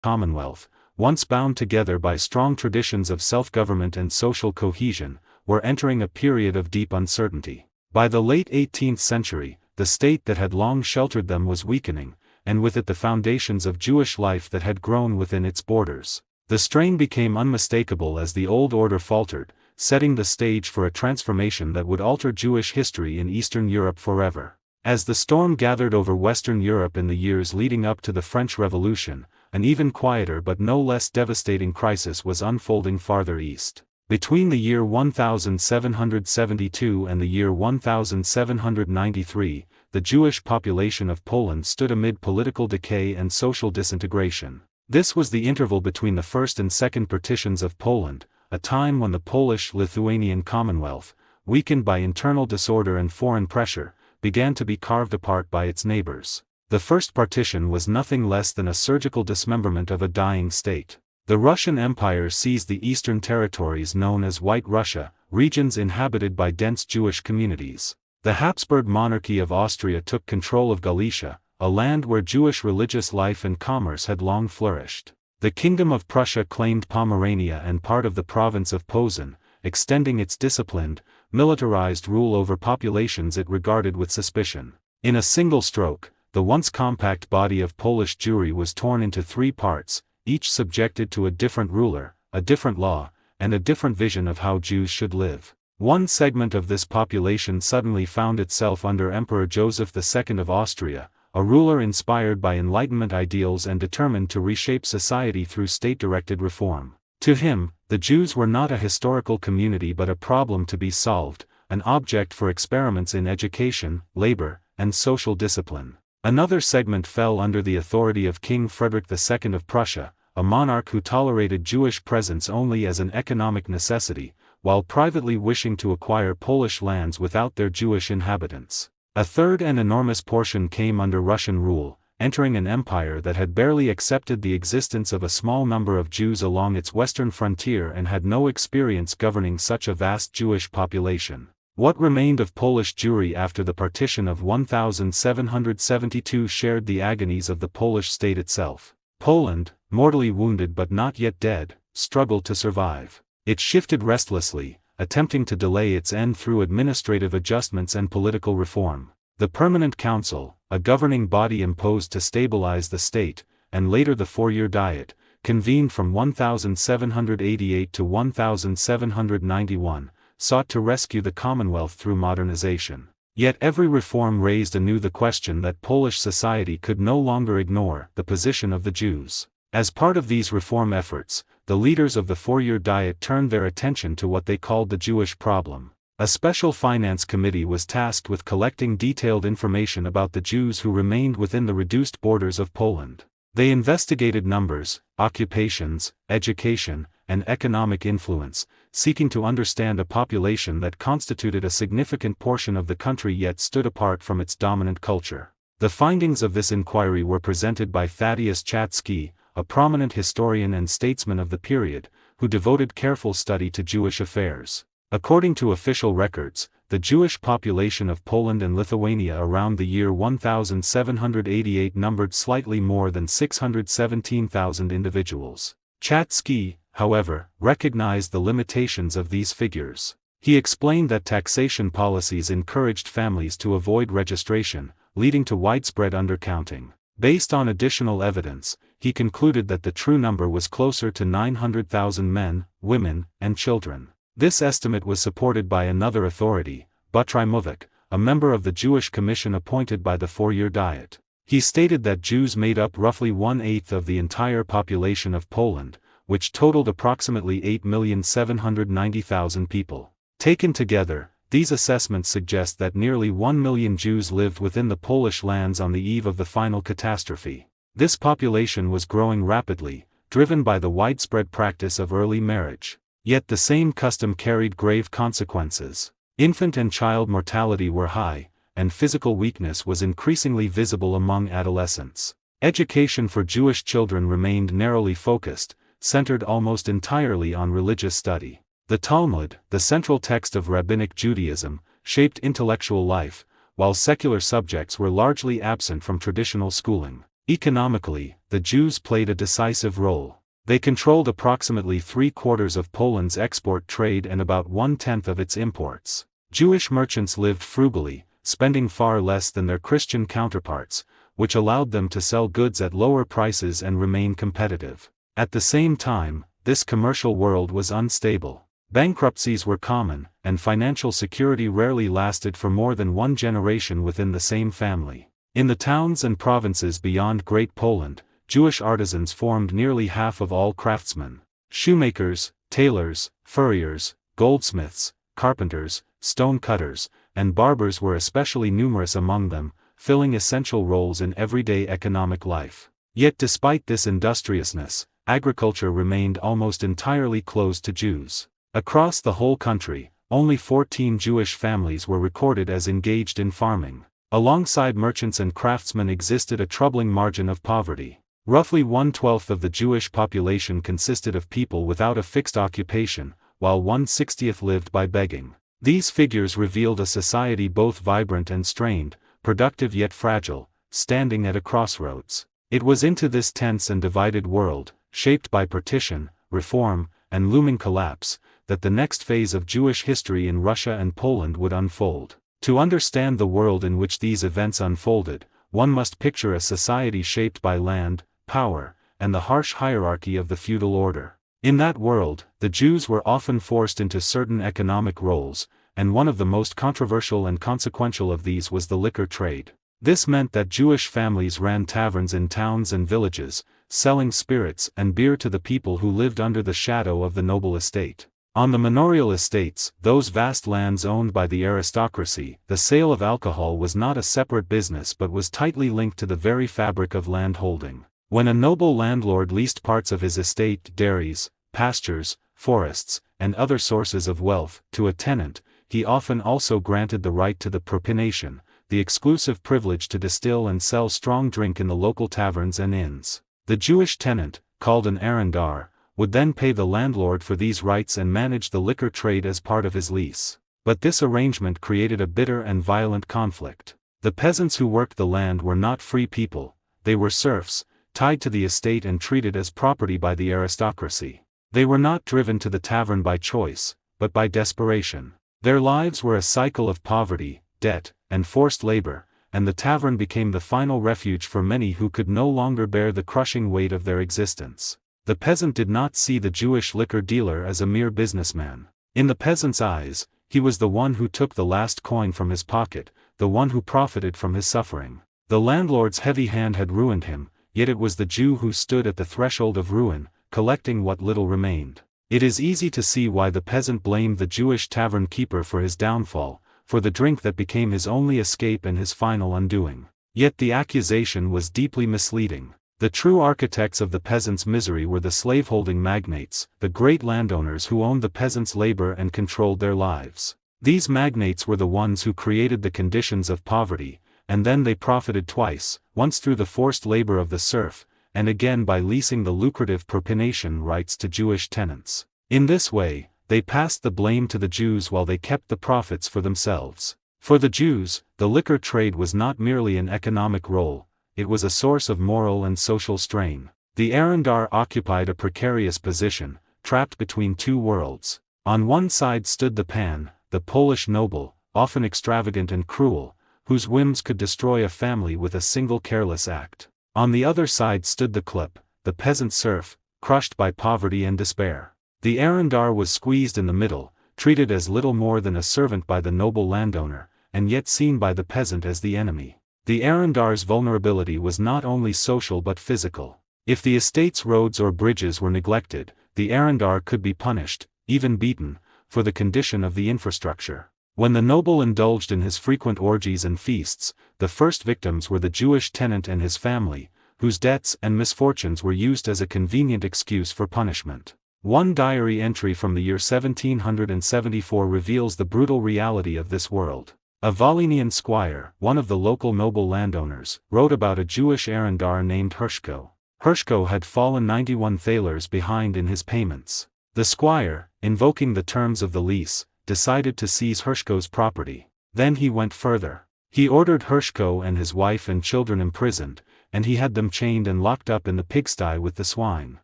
Commonwealth, once bound together by strong traditions of self-government and social cohesion, were entering a period of deep uncertainty. By the late 18th century, the state that had long sheltered them was weakening, and with it the foundations of Jewish life that had grown within its borders. The strain became unmistakable as the old order faltered, setting the stage for a transformation that would alter Jewish history in Eastern Europe forever. As the storm gathered over Western Europe in the years leading up to the French Revolution, an even quieter but no less devastating crisis was unfolding farther east. Between the year 1772 and the year 1793, the Jewish population of Poland stood amid political decay and social disintegration. This was the interval between the first and second partitions of Poland, a time when the Polish-Lithuanian Commonwealth, weakened by internal disorder and foreign pressure, began to be carved apart by its neighbors. The first partition was nothing less than a surgical dismemberment of a dying state. The Russian Empire seized the eastern territories known as White Russia, regions inhabited by dense Jewish communities. The Habsburg monarchy of Austria took control of Galicia, a land where Jewish religious life and commerce had long flourished. The Kingdom of Prussia claimed Pomerania and part of the province of Posen, extending its disciplined, militarized rule over populations it regarded with suspicion. In a single stroke, the once compact body of Polish Jewry was torn into three parts, each subjected to a different ruler, a different law, and a different vision of how Jews should live. One segment of this population suddenly found itself under Emperor Joseph II of Austria, a ruler inspired by Enlightenment ideals and determined to reshape society through state-directed reform. To him, the Jews were not a historical community but a problem to be solved, an object for experiments in education, labor, and social discipline. Another segment fell under the authority of King Frederick II of Prussia, a monarch who tolerated Jewish presence only as an economic necessity, while privately wishing to acquire Polish lands without their Jewish inhabitants. A third and enormous portion came under Russian rule, entering an empire that had barely accepted the existence of a small number of Jews along its western frontier and had no experience governing such a vast Jewish population. What remained of Polish Jewry after the partition of 1772 shared the agonies of the Polish state itself. Poland, mortally wounded but not yet dead, struggled to survive. It shifted restlessly, attempting to delay its end through administrative adjustments and political reform. The Permanent Council, a governing body imposed to stabilize the state, and later the Four-Year Diet, convened from 1788 to 1791, sought to rescue the Commonwealth through modernization. Yet every reform raised anew the question that Polish society could no longer ignore: the position of the Jews. As part of these reform efforts, the leaders of the Four-Year Diet turned their attention to what they called the Jewish problem. A special finance committee was tasked with collecting detailed information about the Jews who remained within the reduced borders of Poland. They investigated numbers, occupations, education, and economic influence, seeking to understand a population that constituted a significant portion of the country yet stood apart from its dominant culture. The findings of this inquiry were presented by Thaddeus Chatzky, a prominent historian and statesman of the period, who devoted careful study to Jewish affairs. According to official records, the Jewish population of Poland and Lithuania around the year 1788 numbered slightly more than 617,000 individuals. Chatzky, however, recognized the limitations of these figures. He explained that taxation policies encouraged families to avoid registration, leading to widespread undercounting. Based on additional evidence, he concluded that the true number was closer to 900,000 men, women, and children. This estimate was supported by another authority, Butrymovik, a member of the Jewish Commission appointed by the Four-Year Diet. He stated that Jews made up roughly 1/8 of the entire population of Poland, which totaled approximately 8,790,000 people. Taken together, these assessments suggest that nearly 1 million Jews lived within the Polish lands on the eve of the final catastrophe. This population was growing rapidly, driven by the widespread practice of early marriage. Yet the same custom carried grave consequences. Infant and child mortality were high, and physical weakness was increasingly visible among adolescents. Education for Jewish children remained narrowly focused, centered almost entirely on religious study. The Talmud, the central text of Rabbinic Judaism, shaped intellectual life, while secular subjects were largely absent from traditional schooling. Economically, the Jews played a decisive role. They controlled approximately 3/4 of Poland's export trade and about 1/10 of its imports. Jewish merchants lived frugally, spending far less than their Christian counterparts, which allowed them to sell goods at lower prices and remain competitive. At the same time, this commercial world was unstable. Bankruptcies were common, and financial security rarely lasted for more than one generation within the same family. In the towns and provinces beyond Great Poland, Jewish artisans formed nearly half of all craftsmen. Shoemakers, tailors, furriers, goldsmiths, carpenters, stone cutters, and barbers were especially numerous among them, filling essential roles in everyday economic life. Yet despite this industriousness, agriculture remained almost entirely closed to Jews. Across the whole country, only 14 Jewish families were recorded as engaged in farming. Alongside merchants and craftsmen existed a troubling margin of poverty. Roughly 1/12 of the Jewish population consisted of people without a fixed occupation, while 1/60 lived by begging. These figures revealed a society both vibrant and strained, productive yet fragile, standing at a crossroads. It was into this tense and divided world, shaped by partition, reform, and looming collapse, that the next phase of Jewish history in Russia and Poland would unfold. To understand the world in which these events unfolded, one must picture a society shaped by land, power, and the harsh hierarchy of the feudal order. In that world, the Jews were often forced into certain economic roles, and one of the most controversial and consequential of these was the liquor trade. This meant that Jewish families ran taverns in towns and villages, selling spirits and beer to the people who lived under the shadow of the noble estate. On the manorial estates, those vast lands owned by the aristocracy, the sale of alcohol was not a separate business but was tightly linked to the very fabric of landholding. When a noble landlord leased parts of his estate, dairies, pastures, forests, and other sources of wealth, to a tenant, he often also granted the right to the propination, the exclusive privilege to distill and sell strong drink in the local taverns and inns. The Jewish tenant, called an arendar, would then pay the landlord for these rights and manage the liquor trade as part of his lease. But this arrangement created a bitter and violent conflict. The peasants who worked the land were not free people, they were serfs, tied to the estate and treated as property by the aristocracy. They were not driven to the tavern by choice, but by desperation. Their lives were a cycle of poverty, debt, and forced labor, and the tavern became the final refuge for many who could no longer bear the crushing weight of their existence. The peasant did not see the Jewish liquor dealer as a mere businessman. In the peasant's eyes, he was the one who took the last coin from his pocket, the one who profited from his suffering. The landlord's heavy hand had ruined him, yet it was the Jew who stood at the threshold of ruin, collecting what little remained. It is easy to see why the peasant blamed the Jewish tavern keeper for his downfall, for the drink that became his only escape and his final undoing. Yet the accusation was deeply misleading. The true architects of the peasant's misery were the slaveholding magnates, the great landowners who owned the peasants' labor and controlled their lives. These magnates were the ones who created the conditions of poverty, and then they profited twice, once through the forced labor of the serf, and again by leasing the lucrative propination rights to Jewish tenants. In this way, they passed the blame to the Jews while they kept the profits for themselves. For the Jews, the liquor trade was not merely an economic role, it was a source of moral and social strain. The arendar occupied a precarious position, trapped between two worlds. On one side stood the pan, the Polish noble, often extravagant and cruel, whose whims could destroy a family with a single careless act. On the other side stood the klip, the peasant serf, crushed by poverty and despair. The arendar was squeezed in the middle, treated as little more than a servant by the noble landowner, and yet seen by the peasant as the enemy. The arendar's vulnerability was not only social but physical. If the estate's roads or bridges were neglected, the arendar could be punished, even beaten, for the condition of the infrastructure. When the noble indulged in his frequent orgies and feasts, the first victims were the Jewish tenant and his family, whose debts and misfortunes were used as a convenient excuse for punishment. One diary entry from the year 1774 reveals the brutal reality of this world. A Volhynian squire, one of the local noble landowners, wrote about a Jewish arendar named Hershko. Hershko had fallen 91 thalers behind in his payments. The squire, invoking the terms of the lease, decided to seize Hershko's property. Then he went further. He ordered Hershko and his wife and children imprisoned, and he had them chained and locked up in the pigsty with the swine.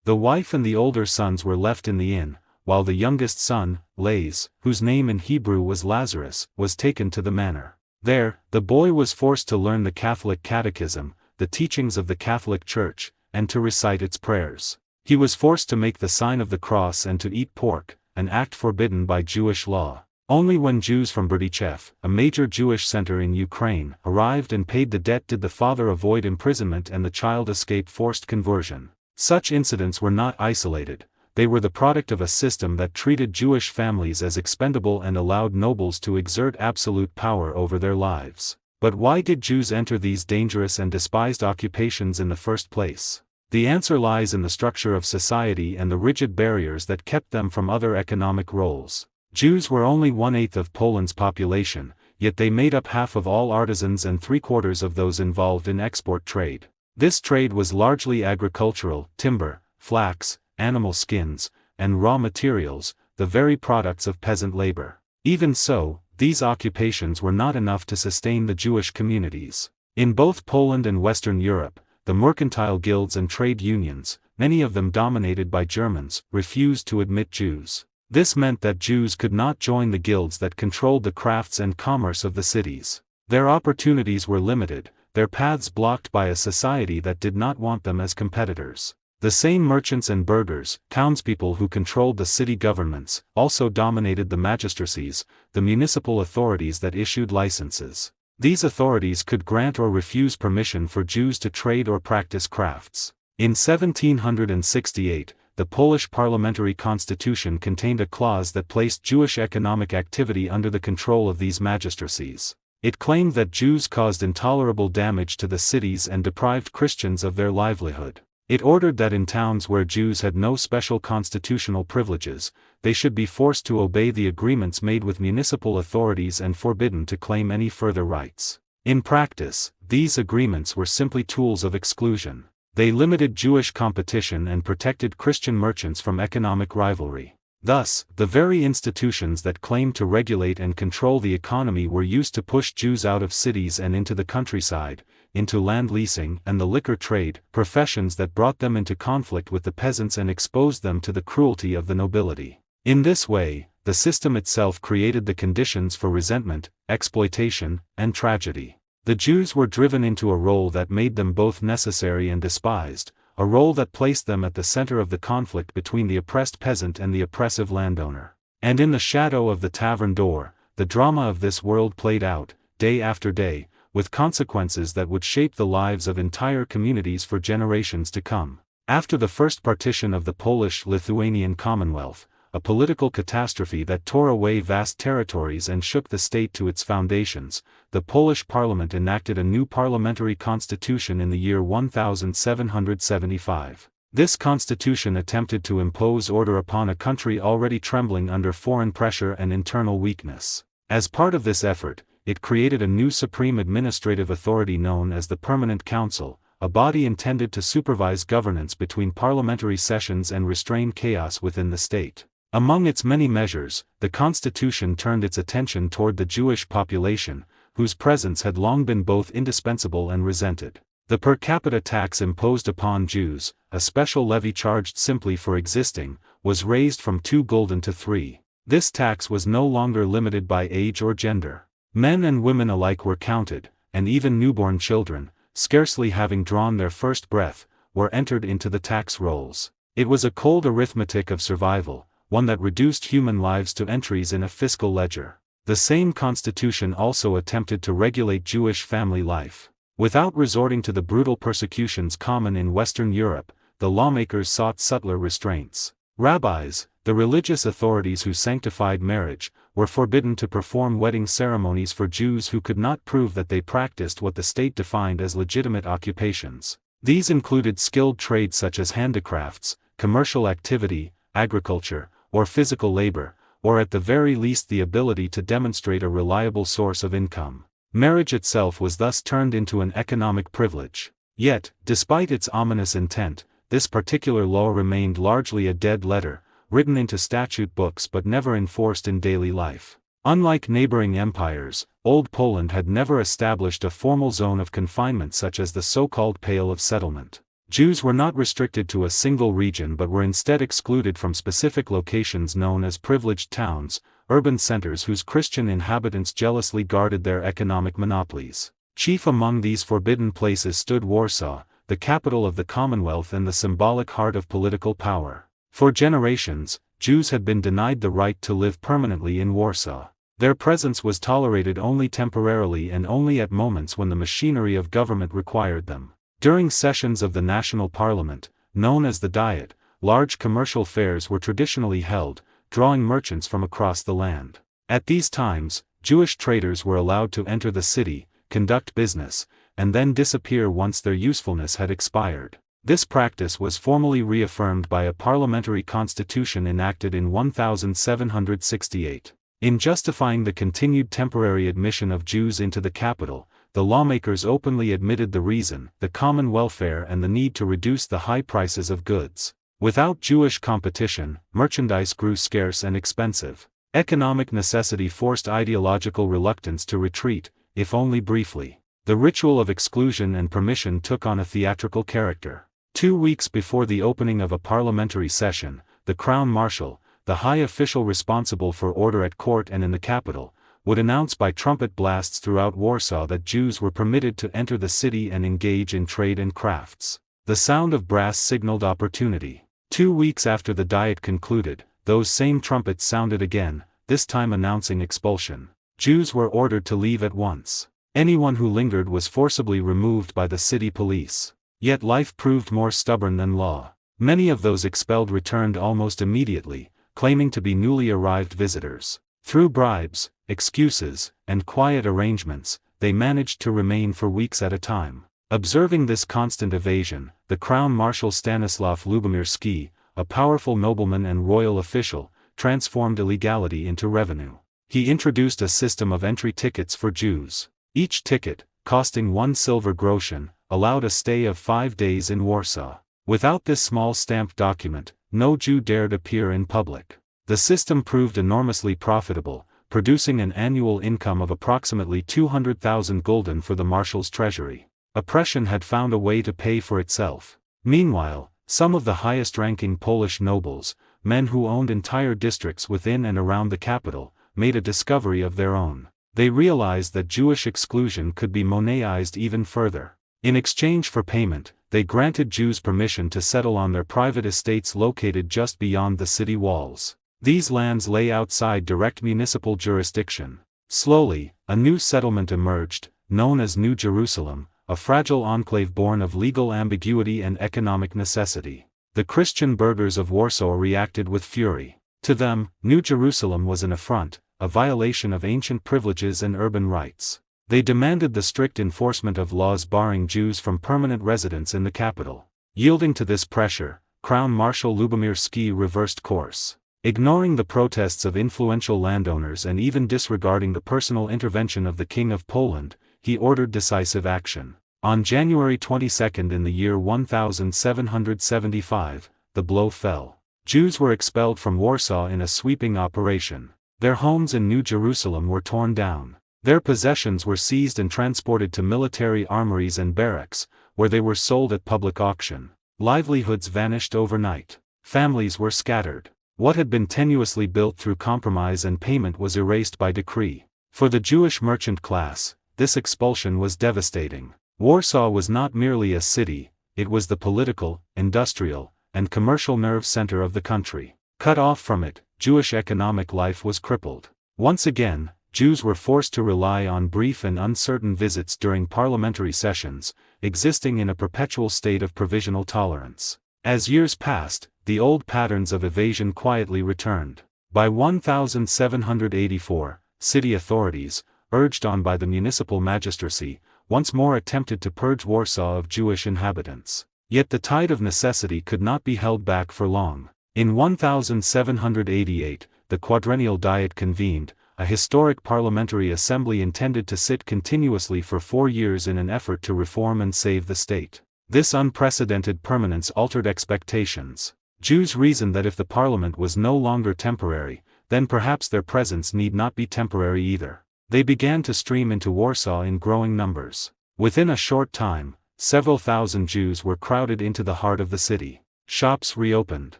The wife and the older sons were left in the inn, while the youngest son, Lais, whose name in Hebrew was Lazarus, was taken to the manor. There, the boy was forced to learn the Catholic catechism, the teachings of the Catholic Church, and to recite its prayers. He was forced to make the sign of the cross and to eat pork, an act forbidden by Jewish law. Only when Jews from Berdichev, a major Jewish center in Ukraine, arrived and paid the debt did the father avoid imprisonment and the child escape forced conversion. Such incidents were not isolated. They were the product of a system that treated Jewish families as expendable and allowed nobles to exert absolute power over their lives. But why did Jews enter these dangerous and despised occupations in the first place? The answer lies in the structure of society and the rigid barriers that kept them from other economic roles. Jews were only 1/8 of Poland's population, yet they made up half of all artisans and 3/4 of those involved in export trade. This trade was largely agricultural, timber, flax, animal skins, and raw materials, the very products of peasant labor. Even so, these occupations were not enough to sustain the Jewish communities. In both Poland and Western Europe, the mercantile guilds and trade unions, many of them dominated by Germans, refused to admit Jews. This meant that Jews could not join the guilds that controlled the crafts and commerce of the cities. Their opportunities were limited, their paths blocked by a society that did not want them as competitors. The same merchants and burghers, townspeople who controlled the city governments, also dominated the magistracies, the municipal authorities that issued licenses. These authorities could grant or refuse permission for Jews to trade or practice crafts. In 1768, the Polish parliamentary constitution contained a clause that placed Jewish economic activity under the control of these magistracies. It claimed that Jews caused intolerable damage to the cities and deprived Christians of their livelihood. It ordered that in towns where Jews had no special constitutional privileges, they should be forced to obey the agreements made with municipal authorities and forbidden to claim any further rights. In practice, these agreements were simply tools of exclusion. They limited Jewish competition and protected Christian merchants from economic rivalry. Thus, the very institutions that claimed to regulate and control the economy were used to push Jews out of cities and into the countryside, into land leasing and the liquor trade, professions that brought them into conflict with the peasants and exposed them to the cruelty of the nobility. In this way, the system itself created the conditions for resentment, exploitation, and tragedy. The Jews were driven into a role that made them both necessary and despised, a role that placed them at the center of the conflict between the oppressed peasant and the oppressive landowner. And in the shadow of the tavern door, the drama of this world played out, day after day, with consequences that would shape the lives of entire communities for generations to come. After the first partition of the Polish-Lithuanian Commonwealth, a political catastrophe that tore away vast territories and shook the state to its foundations, the Polish parliament enacted a new parliamentary constitution in the year 1775. This constitution attempted to impose order upon a country already trembling under foreign pressure and internal weakness. As part of this effort, it created a new supreme administrative authority known as the Permanent Council, a body intended to supervise governance between parliamentary sessions and restrain chaos within the state. Among its many measures, the constitution turned its attention toward the Jewish population, whose presence had long been both indispensable and resented. The per capita tax imposed upon Jews, a special levy charged simply for existing, was raised from 2 gulden to 3. This tax was no longer limited by age or gender. Men and women alike were counted, and even newborn children, scarcely having drawn their first breath, were entered into the tax rolls. It was a cold arithmetic of survival, one that reduced human lives to entries in a fiscal ledger. The same constitution also attempted to regulate Jewish family life. Without resorting to the brutal persecutions common in Western Europe, the lawmakers sought subtler restraints. Rabbis, the religious authorities who sanctified marriage, were forbidden to perform wedding ceremonies for Jews who could not prove that they practiced what the state defined as legitimate occupations. These included skilled trades such as handicrafts, commercial activity, agriculture, or physical labor, or at the very least the ability to demonstrate a reliable source of income. Marriage itself was thus turned into an economic privilege. Yet, despite its ominous intent, this particular law remained largely a dead letter, written into statute books but never enforced in daily life. Unlike neighboring empires, Old Poland had never established a formal zone of confinement such as the so-called Pale of Settlement. Jews were not restricted to a single region but were instead excluded from specific locations known as privileged towns, urban centers whose Christian inhabitants jealously guarded their economic monopolies. Chief among these forbidden places stood Warsaw, the capital of the Commonwealth and the symbolic heart of political power. For generations, Jews had been denied the right to live permanently in Warsaw. Their presence was tolerated only temporarily and only at moments when the machinery of government required them. During sessions of the national parliament, known as the Diet, large commercial fairs were traditionally held, drawing merchants from across the land. At these times, Jewish traders were allowed to enter the city, conduct business, and then disappear once their usefulness had expired. This practice was formally reaffirmed by a parliamentary constitution enacted in 1768. In justifying the continued temporary admission of Jews into the capital, the lawmakers openly admitted the reason: the common welfare and the need to reduce the high prices of goods. Without Jewish competition, merchandise grew scarce and expensive. Economic necessity forced ideological reluctance to retreat, if only briefly. The ritual of exclusion and permission took on a theatrical character. 2 weeks before the opening of a parliamentary session, the Crown Marshal, the high official responsible for order at court and in the capital, would announce by trumpet blasts throughout Warsaw that Jews were permitted to enter the city and engage in trade and crafts. The sound of brass signaled opportunity. 2 weeks after the Diet concluded, those same trumpets sounded again, this time announcing expulsion. Jews were ordered to leave at once. Anyone who lingered was forcibly removed by the city police. Yet life proved more stubborn than law. Many of those expelled returned almost immediately, claiming to be newly arrived visitors. Through bribes, excuses, and quiet arrangements, they managed to remain for weeks at a time. Observing this constant evasion, the Crown Marshal Stanislaw Lubomirski, a powerful nobleman and royal official, transformed illegality into revenue. He introduced a system of entry tickets for Jews. Each ticket, costing 1 silver groschen, allowed a stay of 5 days in Warsaw. Without this small stamped document, no Jew dared appear in public. The system proved enormously profitable, producing an annual income of approximately 200,000 gulden for the marshal's treasury. Oppression had found a way to pay for itself. Meanwhile, some of the highest-ranking Polish nobles, men who owned entire districts within and around the capital, made a discovery of their own. They realized that Jewish exclusion could be monetized even further. In exchange for payment, they granted Jews permission to settle on their private estates located just beyond the city walls. These lands lay outside direct municipal jurisdiction. Slowly, a new settlement emerged, known as New Jerusalem, a fragile enclave born of legal ambiguity and economic necessity. The Christian burghers of Warsaw reacted with fury. To them, New Jerusalem was an affront, a violation of ancient privileges and urban rights. They demanded the strict enforcement of laws barring Jews from permanent residence in the capital. Yielding to this pressure, Crown Marshal Lubomirski reversed course. Ignoring the protests of influential landowners and even disregarding the personal intervention of the King of Poland, he ordered decisive action. On January 22 in the year 1775, the blow fell. Jews were expelled from Warsaw in a sweeping operation. Their homes in New Jerusalem were torn down. Their possessions were seized and transported to military armories and barracks, where they were sold at public auction. Livelihoods vanished overnight. Families were scattered. What had been tenuously built through compromise and payment was erased by decree. For the Jewish merchant class, this expulsion was devastating. Warsaw was not merely a city, it was the political, industrial, and commercial nerve center of the country. Cut off from it, Jewish economic life was crippled. Once again, Jews were forced to rely on brief and uncertain visits during parliamentary sessions, existing in a perpetual state of provisional tolerance. As years passed, the old patterns of evasion quietly returned. By 1784, city authorities, urged on by the municipal magistracy, once more attempted to purge Warsaw of Jewish inhabitants. Yet the tide of necessity could not be held back for long. In 1788, the Quadrennial Diet convened, a historic parliamentary assembly intended to sit continuously for 4 years in an effort to reform and save the state. This unprecedented permanence altered expectations. Jews reasoned that if the parliament was no longer temporary, then perhaps their presence need not be temporary either. They began to stream into Warsaw in growing numbers. Within a short time, several thousand Jews were crowded into the heart of the city. Shops reopened.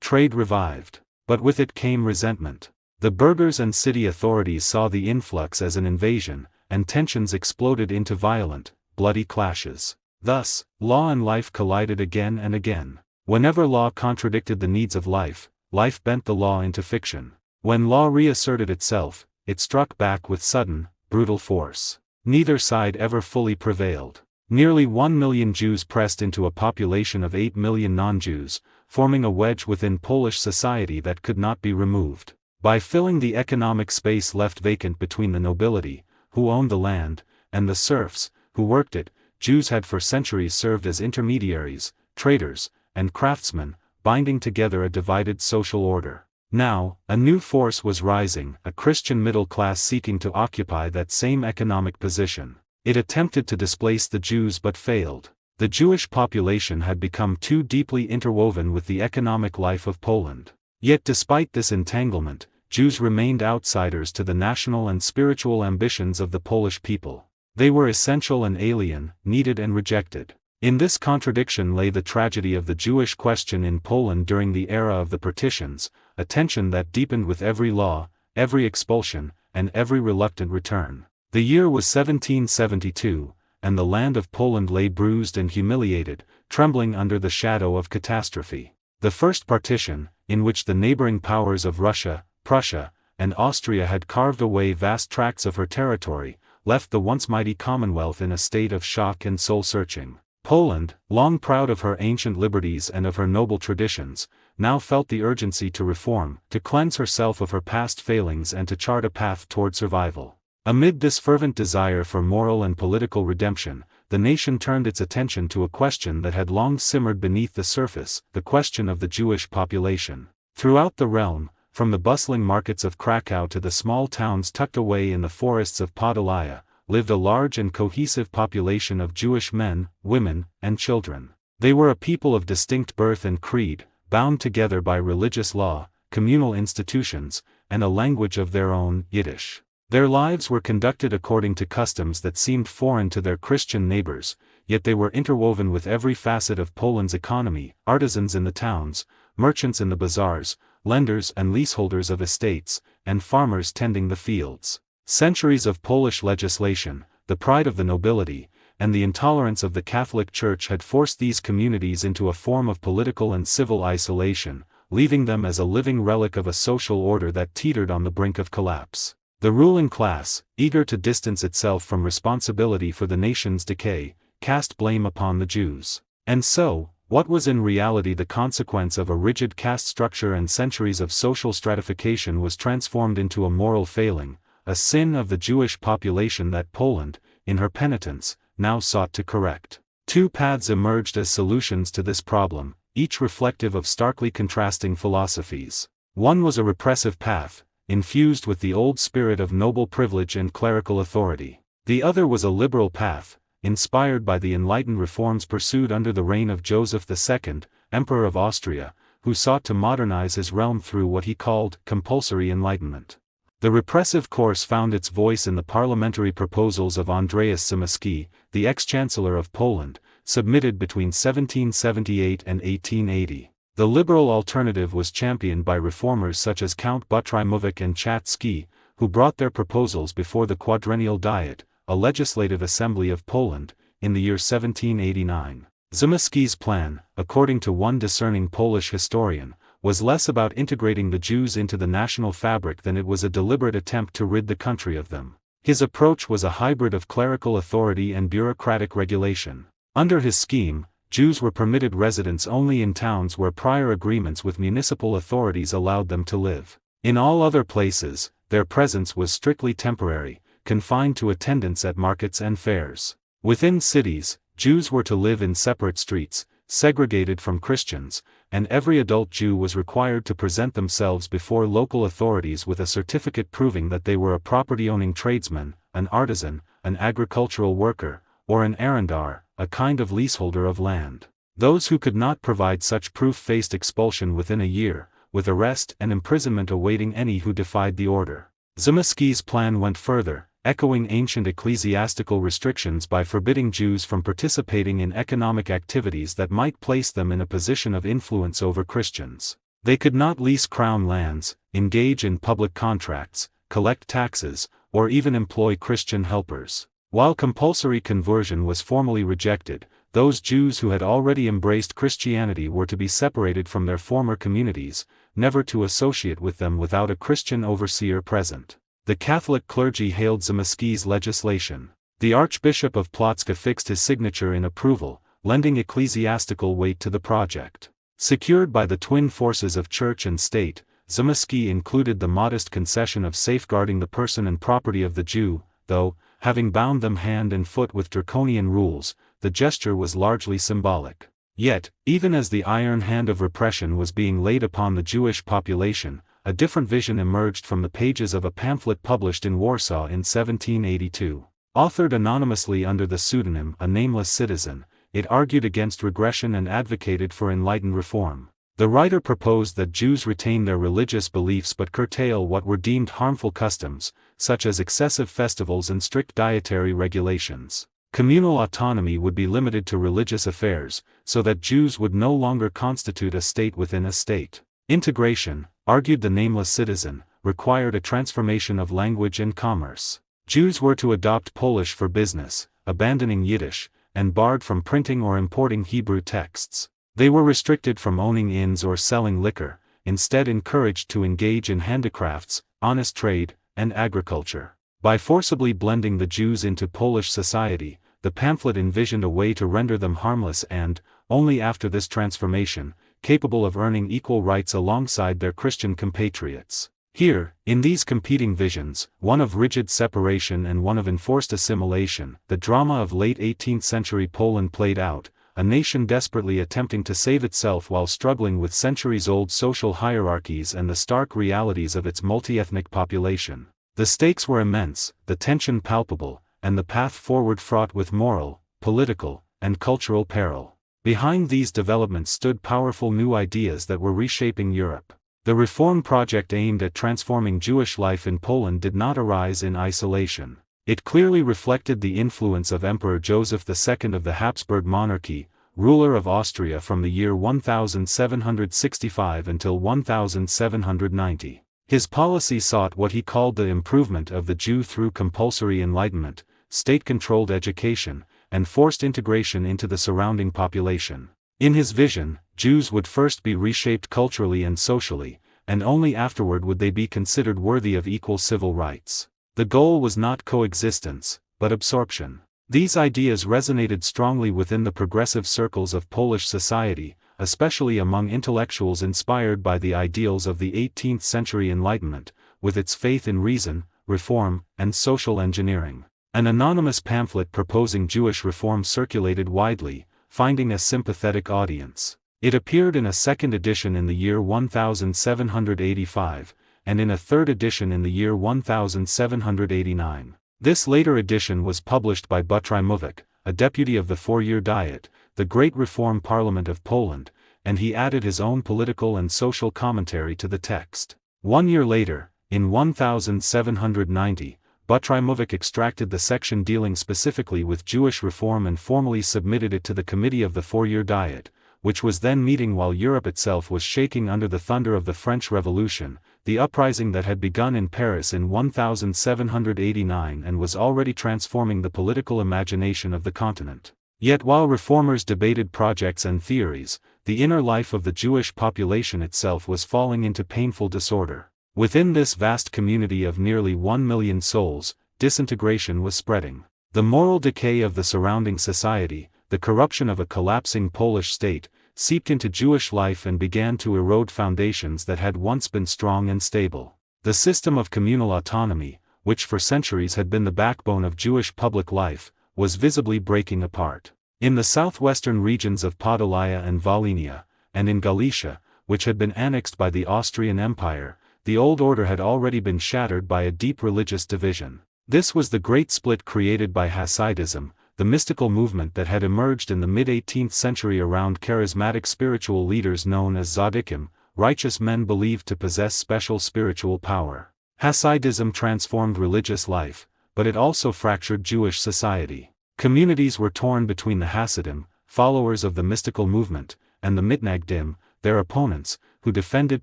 Trade revived. But with it came resentment. The burghers and city authorities saw the influx as an invasion, and tensions exploded into violent, bloody clashes. Thus, law and life collided again and again. Whenever law contradicted the needs of life, life bent the law into fiction. When law reasserted itself, it struck back with sudden, brutal force. Neither side ever fully prevailed. Nearly 1 million Jews pressed into a population of 8 million non-Jews, forming a wedge within Polish society that could not be removed. By filling the economic space left vacant between the nobility, who owned the land, and the serfs, who worked it, Jews had for centuries served as intermediaries, traders, and craftsmen, binding together a divided social order. Now, a new force was rising, a Christian middle class seeking to occupy that same economic position. It attempted to displace the Jews but failed. The Jewish population had become too deeply interwoven with the economic life of Poland. Yet despite this entanglement, Jews remained outsiders to the national and spiritual ambitions of the Polish people. They were essential and alien, needed and rejected. In this contradiction lay the tragedy of the Jewish question in Poland during the era of the partitions, a tension that deepened with every law, every expulsion, and every reluctant return. The year was 1772, and the land of Poland lay bruised and humiliated, trembling under the shadow of catastrophe. The first partition, in which the neighboring powers of Russia, Prussia, and Austria had carved away vast tracts of her territory, left the once mighty Commonwealth in a state of shock and soul-searching. Poland, long proud of her ancient liberties and of her noble traditions, now felt the urgency to reform, to cleanse herself of her past failings and to chart a path toward survival. Amid this fervent desire for moral and political redemption, the nation turned its attention to a question that had long simmered beneath the surface, the question of the Jewish population. Throughout the realm, from the bustling markets of Krakow to the small towns tucked away in the forests of Podolia, lived a large and cohesive population of Jewish men, women, and children. They were a people of distinct birth and creed, bound together by religious law, communal institutions, and a language of their own, Yiddish. Their lives were conducted according to customs that seemed foreign to their Christian neighbors, yet they were interwoven with every facet of Poland's economy: artisans in the towns, merchants in the bazaars, lenders and leaseholders of estates, and farmers tending the fields. Centuries of Polish legislation, the pride of the nobility, and the intolerance of the Catholic Church had forced these communities into a form of political and civil isolation, leaving them as a living relic of a social order that teetered on the brink of collapse. The ruling class, eager to distance itself from responsibility for the nation's decay, cast blame upon the Jews. And so, what was in reality the consequence of a rigid caste structure and centuries of social stratification was transformed into a moral failing, a sin of the Jewish population that Poland, in her penitence, now sought to correct. Two paths emerged as solutions to this problem, each reflective of starkly contrasting philosophies. One was a repressive path, infused with the old spirit of noble privilege and clerical authority. The other was a liberal path, inspired by the enlightened reforms pursued under the reign of Joseph II, Emperor of Austria, who sought to modernize his realm through what he called compulsory enlightenment. The repressive course found its voice in the parliamentary proposals of Andreas Zamoyski, the ex-chancellor of Poland, submitted between 1778 and 1880. The liberal alternative was championed by reformers such as Count Butrymovic and Chatski, who brought their proposals before the Quadrennial Diet, a legislative assembly of Poland, in the year 1789. Zamoyski's plan, according to one discerning Polish historian, was less about integrating the Jews into the national fabric than it was a deliberate attempt to rid the country of them. His approach was a hybrid of clerical authority and bureaucratic regulation. Under his scheme, Jews were permitted residence only in towns where prior agreements with municipal authorities allowed them to live. In all other places, their presence was strictly temporary, confined to attendance at markets and fairs. Within cities, Jews were to live in separate streets, segregated from Christians, and every adult Jew was required to present themselves before local authorities with a certificate proving that they were a property-owning tradesman, an artisan, an agricultural worker, or an arrendar, a kind of leaseholder of land. Those who could not provide such proof faced expulsion within a year, with arrest and imprisonment awaiting any who defied the order. Zimmerski's plan went further, echoing ancient ecclesiastical restrictions by forbidding Jews from participating in economic activities that might place them in a position of influence over Christians. They could not lease crown lands, engage in public contracts, collect taxes, or even employ Christian helpers. While compulsory conversion was formally rejected, those Jews who had already embraced Christianity were to be separated from their former communities, never to associate with them without a Christian overseer present. The Catholic clergy hailed Zimmerski's legislation. The Archbishop of Plotzk affixed his signature in approval, lending ecclesiastical weight to the project. Secured by the twin forces of church and state, Zimmerski included the modest concession of safeguarding the person and property of the Jew, though, having bound them hand and foot with draconian rules, the gesture was largely symbolic. Yet, even as the iron hand of repression was being laid upon the Jewish population, a different vision emerged from the pages of a pamphlet published in Warsaw in 1782. Authored anonymously under the pseudonym A Nameless Citizen, it argued against regression and advocated for enlightened reform. The writer proposed that Jews retain their religious beliefs but curtail what were deemed harmful customs, such as excessive festivals and strict dietary regulations. Communal autonomy would be limited to religious affairs, so that Jews would no longer constitute a state within a state. Integration, argued the Nameless Citizen, required a transformation of language and commerce. Jews were to adopt Polish for business, abandoning Yiddish, and barred from printing or importing Hebrew texts. They were restricted from owning inns or selling liquor, instead encouraged to engage in handicrafts, honest trade, and agriculture. By forcibly blending the Jews into Polish society, the pamphlet envisioned a way to render them harmless and, only after this transformation, capable of earning equal rights alongside their Christian compatriots. Here, in these competing visions, one of rigid separation and one of enforced assimilation, the drama of late 18th century Poland played out, a nation desperately attempting to save itself while struggling with centuries-old social hierarchies and the stark realities of its multi-ethnic population. The stakes were immense, the tension palpable, and the path forward fraught with moral, political, and cultural peril. Behind these developments stood powerful new ideas that were reshaping Europe. The reform project aimed at transforming Jewish life in Poland did not arise in isolation. It clearly reflected the influence of Emperor Joseph II of the Habsburg monarchy, ruler of Austria from the year 1765 until 1790. His policy sought what he called the improvement of the Jew through compulsory enlightenment, state-controlled education, and forced integration into the surrounding population. In his vision, Jews would first be reshaped culturally and socially, and only afterward would they be considered worthy of equal civil rights. The goal was not coexistence, but absorption. These ideas resonated strongly within the progressive circles of Polish society, especially among intellectuals inspired by the ideals of the 18th century Enlightenment, with its faith in reason, reform, and social engineering. An anonymous pamphlet proposing Jewish reform circulated widely, finding a sympathetic audience. It appeared in a second edition in the year 1785, and in a third edition in the year 1789. This later edition was published by Butrymovik, a deputy of the Four-Year Diet, the Great Reform Parliament of Poland, and he added his own political and social commentary to the text. 1 year later, in 1790, Butrymovik extracted the section dealing specifically with Jewish reform and formally submitted it to the Committee of the Four-Year Diet, which was then meeting while Europe itself was shaking under the thunder of the French Revolution, the uprising that had begun in Paris in 1789 and was already transforming the political imagination of the continent. Yet while reformers debated projects and theories, the inner life of the Jewish population itself was falling into painful disorder. Within this vast community of nearly 1 million souls, disintegration was spreading. The moral decay of the surrounding society, the corruption of a collapsing Polish state, seeped into Jewish life and began to erode foundations that had once been strong and stable. The system of communal autonomy, which for centuries had been the backbone of Jewish public life, was visibly breaking apart. In the southwestern regions of Podolia and Volhynia, and in Galicia, which had been annexed by the Austrian Empire, the old order had already been shattered by a deep religious division. This was the great split created by Hasidism, the mystical movement that had emerged in the mid-18th century around charismatic spiritual leaders known as Tzaddikim, righteous men believed to possess special spiritual power. Hasidism transformed religious life, but it also fractured Jewish society. Communities were torn between the Hasidim, followers of the mystical movement, and the Mitnagdim, their opponents, who defended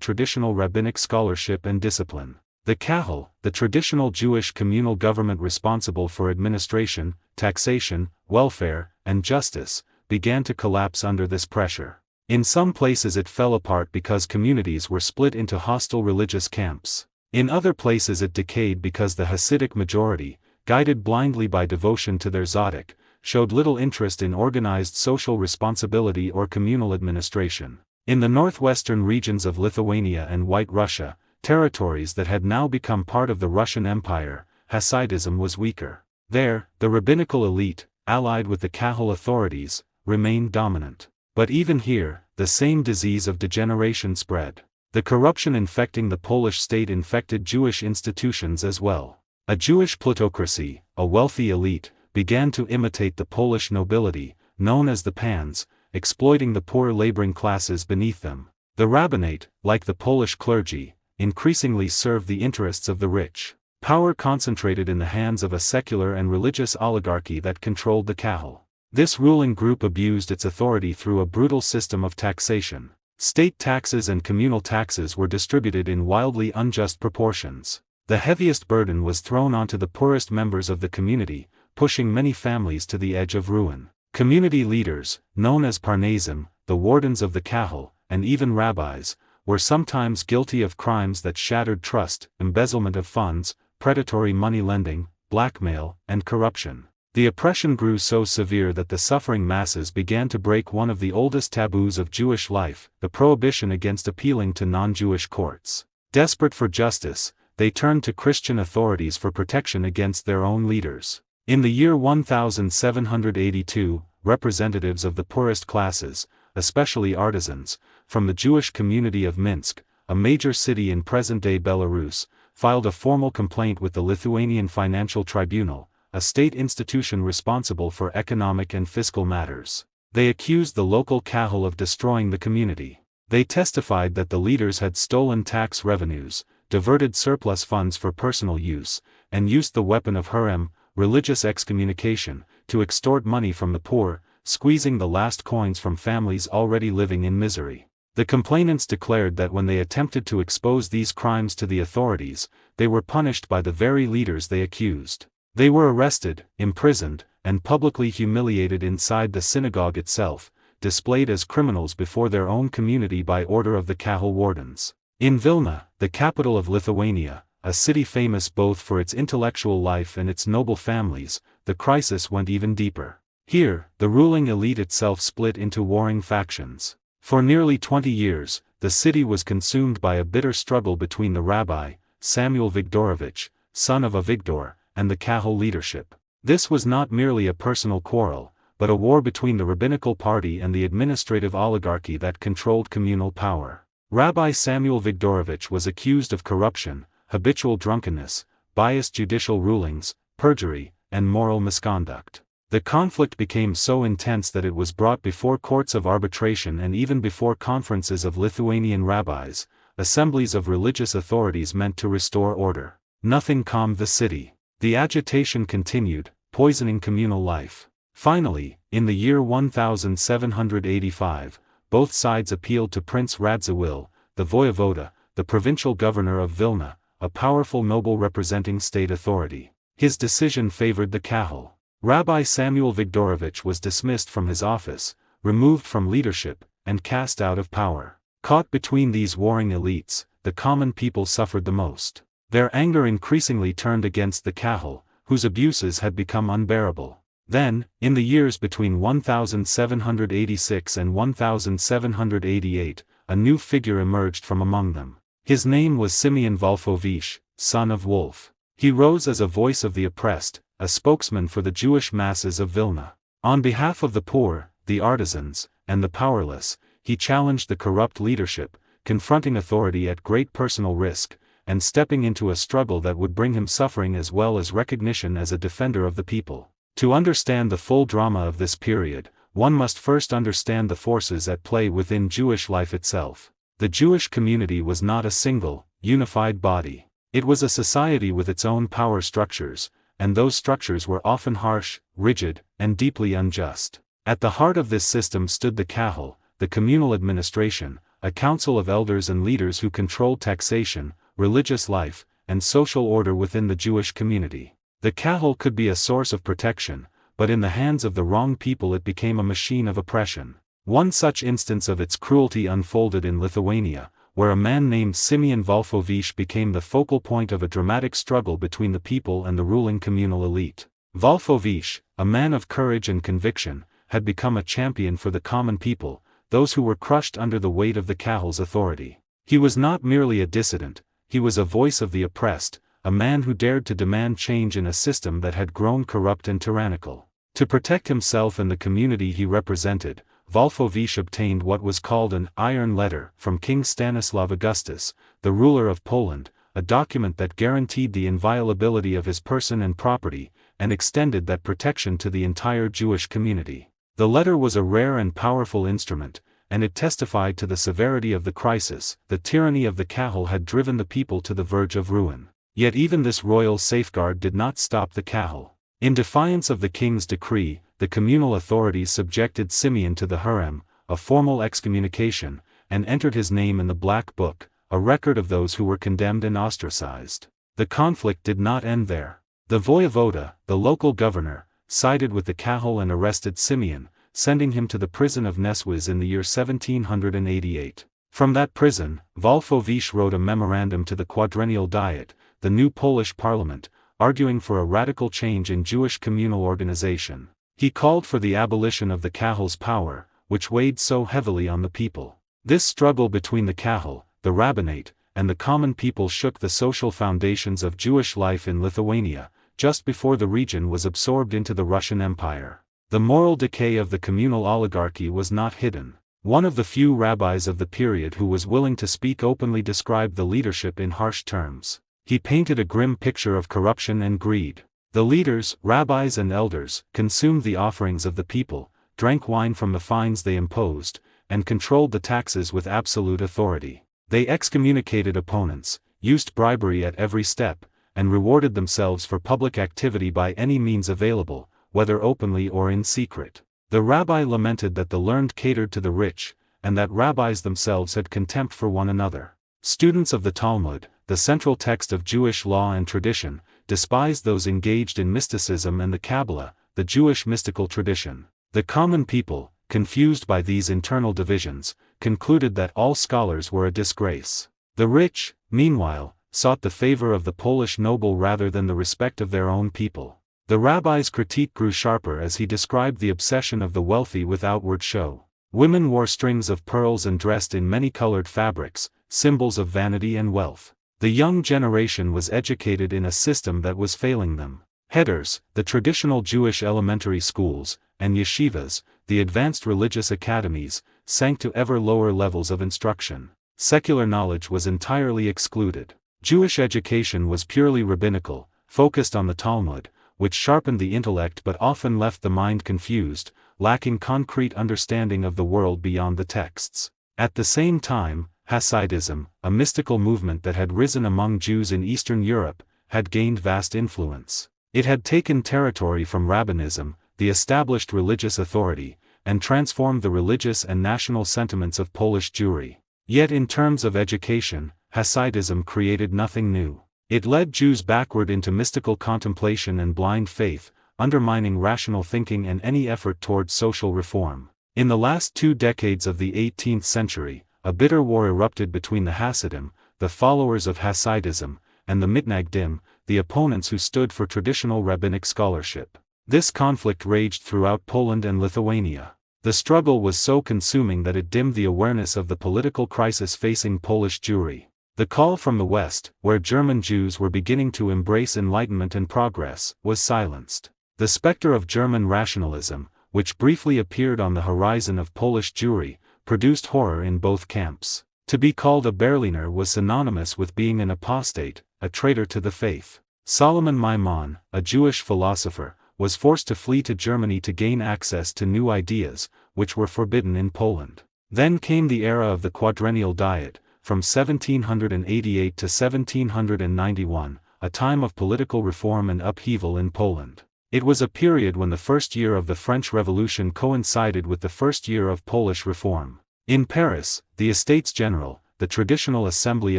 traditional rabbinic scholarship and discipline. The Kahal, the traditional Jewish communal government responsible for administration, taxation, welfare, and justice, began to collapse under this pressure. In some places it fell apart because communities were split into hostile religious camps. In other places it decayed because the Hasidic majority, guided blindly by devotion to their tzaddik, showed little interest in organized social responsibility or communal administration. In the northwestern regions of Lithuania and White Russia, territories that had now become part of the Russian Empire, Hasidism was weaker. There, the rabbinical elite, allied with the Kahal authorities, remained dominant. But even here, the same disease of degeneration spread. The corruption infecting the Polish state infected Jewish institutions as well. A Jewish plutocracy, a wealthy elite, began to imitate the Polish nobility, known as the pans, exploiting the poor laboring classes beneath them. The rabbinate, like the Polish clergy, increasingly served the interests of the rich. Power concentrated in the hands of a secular and religious oligarchy that controlled the Kahal. This ruling group abused its authority through a brutal system of taxation. State taxes and communal taxes were distributed in wildly unjust proportions. The heaviest burden was thrown onto the poorest members of the community, pushing many families to the edge of ruin. Community leaders, known as parnazim, the wardens of the Kahal, and even rabbis, were sometimes guilty of crimes that shattered trust, embezzlement of funds, predatory money lending, blackmail, and corruption. The oppression grew so severe that the suffering masses began to break one of the oldest taboos of Jewish life, the prohibition against appealing to non-Jewish courts. Desperate for justice, they turned to Christian authorities for protection against their own leaders. In the year 1782, representatives of the poorest classes, especially artisans, from the Jewish community of Minsk, a major city in present-day Belarus, filed a formal complaint with the Lithuanian Financial Tribunal, a state institution responsible for economic and fiscal matters. They accused the local Kahal of destroying the community. They testified that the leaders had stolen tax revenues, diverted surplus funds for personal use, and used the weapon of herem, religious excommunication, to extort money from the poor, squeezing the last coins from families already living in misery. The complainants declared that when they attempted to expose these crimes to the authorities, they were punished by the very leaders they accused. They were arrested, imprisoned, and publicly humiliated inside the synagogue itself, displayed as criminals before their own community by order of the Kahal wardens. In Vilna, the capital of Lithuania, a city famous both for its intellectual life and its noble families, the crisis went even deeper. Here, the ruling elite itself split into warring factions. For nearly 20 years, the city was consumed by a bitter struggle between the rabbi, Samuel Vigdorovich, son of Avigdor, and the Kahal leadership. This was not merely a personal quarrel, but a war between the rabbinical party and the administrative oligarchy that controlled communal power. Rabbi Samuel Vigdorovich was accused of corruption, habitual drunkenness, biased judicial rulings, perjury, and moral misconduct. The conflict became so intense that it was brought before courts of arbitration and even before conferences of Lithuanian rabbis, assemblies of religious authorities meant to restore order. Nothing calmed the city. The agitation continued, poisoning communal life. Finally, in the year 1785, both sides appealed to Prince Radziwill, the voivoda, the provincial governor of Vilna, a powerful noble representing state authority. His decision favored the Kahal. Rabbi Samuel Vigdorovich was dismissed from his office, removed from leadership, and cast out of power. Caught between these warring elites, the common people suffered the most. Their anger increasingly turned against the Kahal, whose abuses had become unbearable. Then, in the years between 1786 and 1788, a new figure emerged from among them. His name was Simeon Wolfowicz, son of Wolf. He rose as a voice of the oppressed, a spokesman for the Jewish masses of Vilna. On behalf of the poor, the artisans, and the powerless, he challenged the corrupt leadership, confronting authority at great personal risk, and stepping into a struggle that would bring him suffering as well as recognition as a defender of the people. To understand the full drama of this period, one must first understand the forces at play within Jewish life itself. The Jewish community was not a single, unified body. It was a society with its own power structures, and those structures were often harsh, rigid, and deeply unjust. At the heart of this system stood the Kahal, the communal administration, a council of elders and leaders who controlled taxation, religious life, and social order within the Jewish community. The Kahal could be a source of protection, but in the hands of the wrong people it became a machine of oppression. One such instance of its cruelty unfolded in Lithuania, where a man named Simeon Wolfowicz became the focal point of a dramatic struggle between the people and the ruling communal elite. Wolfowicz, a man of courage and conviction, had become a champion for the common people, those who were crushed under the weight of the Kahal's authority. He was not merely a dissident, he was a voice of the oppressed, a man who dared to demand change in a system that had grown corrupt and tyrannical. To protect himself and the community he represented, Wolfowicz obtained what was called an iron letter from King Stanislav Augustus, the ruler of Poland, a document that guaranteed the inviolability of his person and property, and extended that protection to the entire Jewish community. The letter was a rare and powerful instrument, and it testified to the severity of the crisis. The tyranny of the Kahal had driven the people to the verge of ruin. Yet even this royal safeguard did not stop the Kahal. In defiance of the king's decree, the communal authorities subjected Simeon to the Herem, a formal excommunication, and entered his name in the Black Book, a record of those who were condemned and ostracized. The conflict did not end there. The voyevoda, the local governor, sided with the Kahal and arrested Simeon, sending him to the prison of Neswys in the year 1788. From that prison, Wolfowicz wrote a memorandum to the Quadrennial Diet, the new Polish parliament, arguing for a radical change in Jewish communal organization. He called for the abolition of the Kahal's power, which weighed so heavily on the people. This struggle between the Kahal, the rabbinate, and the common people shook the social foundations of Jewish life in Lithuania, just before the region was absorbed into the Russian Empire. The moral decay of the communal oligarchy was not hidden. One of the few rabbis of the period who was willing to speak openly described the leadership in harsh terms. He painted a grim picture of corruption and greed. The leaders, rabbis and elders, consumed the offerings of the people, drank wine from the fines they imposed, and controlled the taxes with absolute authority. They excommunicated opponents, used bribery at every step, and rewarded themselves for public activity by any means available, whether openly or in secret. The rabbi lamented that the learned catered to the rich, and that rabbis themselves had contempt for one another. Students of the Talmud, the central text of Jewish law and tradition, despised those engaged in mysticism and the Kabbalah, the Jewish mystical tradition. The common people, confused by these internal divisions, concluded that all scholars were a disgrace. The rich, meanwhile, sought the favor of the Polish noble rather than the respect of their own people. The rabbi's critique grew sharper as he described the obsession of the wealthy with outward show. Women wore strings of pearls and dressed in many-colored fabrics, symbols of vanity and wealth. The young generation was educated in a system that was failing them. Heders, the traditional Jewish elementary schools, and yeshivas, the advanced religious academies, sank to ever lower levels of instruction. Secular knowledge was entirely excluded. Jewish education was purely rabbinical, focused on the Talmud, which sharpened the intellect but often left the mind confused, lacking concrete understanding of the world beyond the texts. At the same time, Hasidism, a mystical movement that had risen among Jews in Eastern Europe, had gained vast influence. It had taken territory from rabbinism, the established religious authority, and transformed the religious and national sentiments of Polish Jewry. Yet in terms of education, Hasidism created nothing new. It led Jews backward into mystical contemplation and blind faith, undermining rational thinking and any effort towards social reform. In the last 2 decades of the 18th century, a bitter war erupted between the Hasidim, the followers of Hasidism, and the Mitnagdim, the opponents who stood for traditional rabbinic scholarship. This conflict raged throughout Poland and Lithuania. The struggle was so consuming that it dimmed the awareness of the political crisis facing Polish Jewry. The call from the West, where German Jews were beginning to embrace enlightenment and progress, was silenced. The specter of German rationalism, which briefly appeared on the horizon of Polish Jewry, produced horror in both camps. To be called a Berliner was synonymous with being an apostate, a traitor to the faith. Solomon Maimon, a Jewish philosopher, was forced to flee to Germany to gain access to new ideas, which were forbidden in Poland. Then came the era of the Quadrennial Diet, from 1788 to 1791, a time of political reform and upheaval in Poland. It was a period when the first year of the French Revolution coincided with the first year of Polish reform. In Paris, the Estates General, the traditional assembly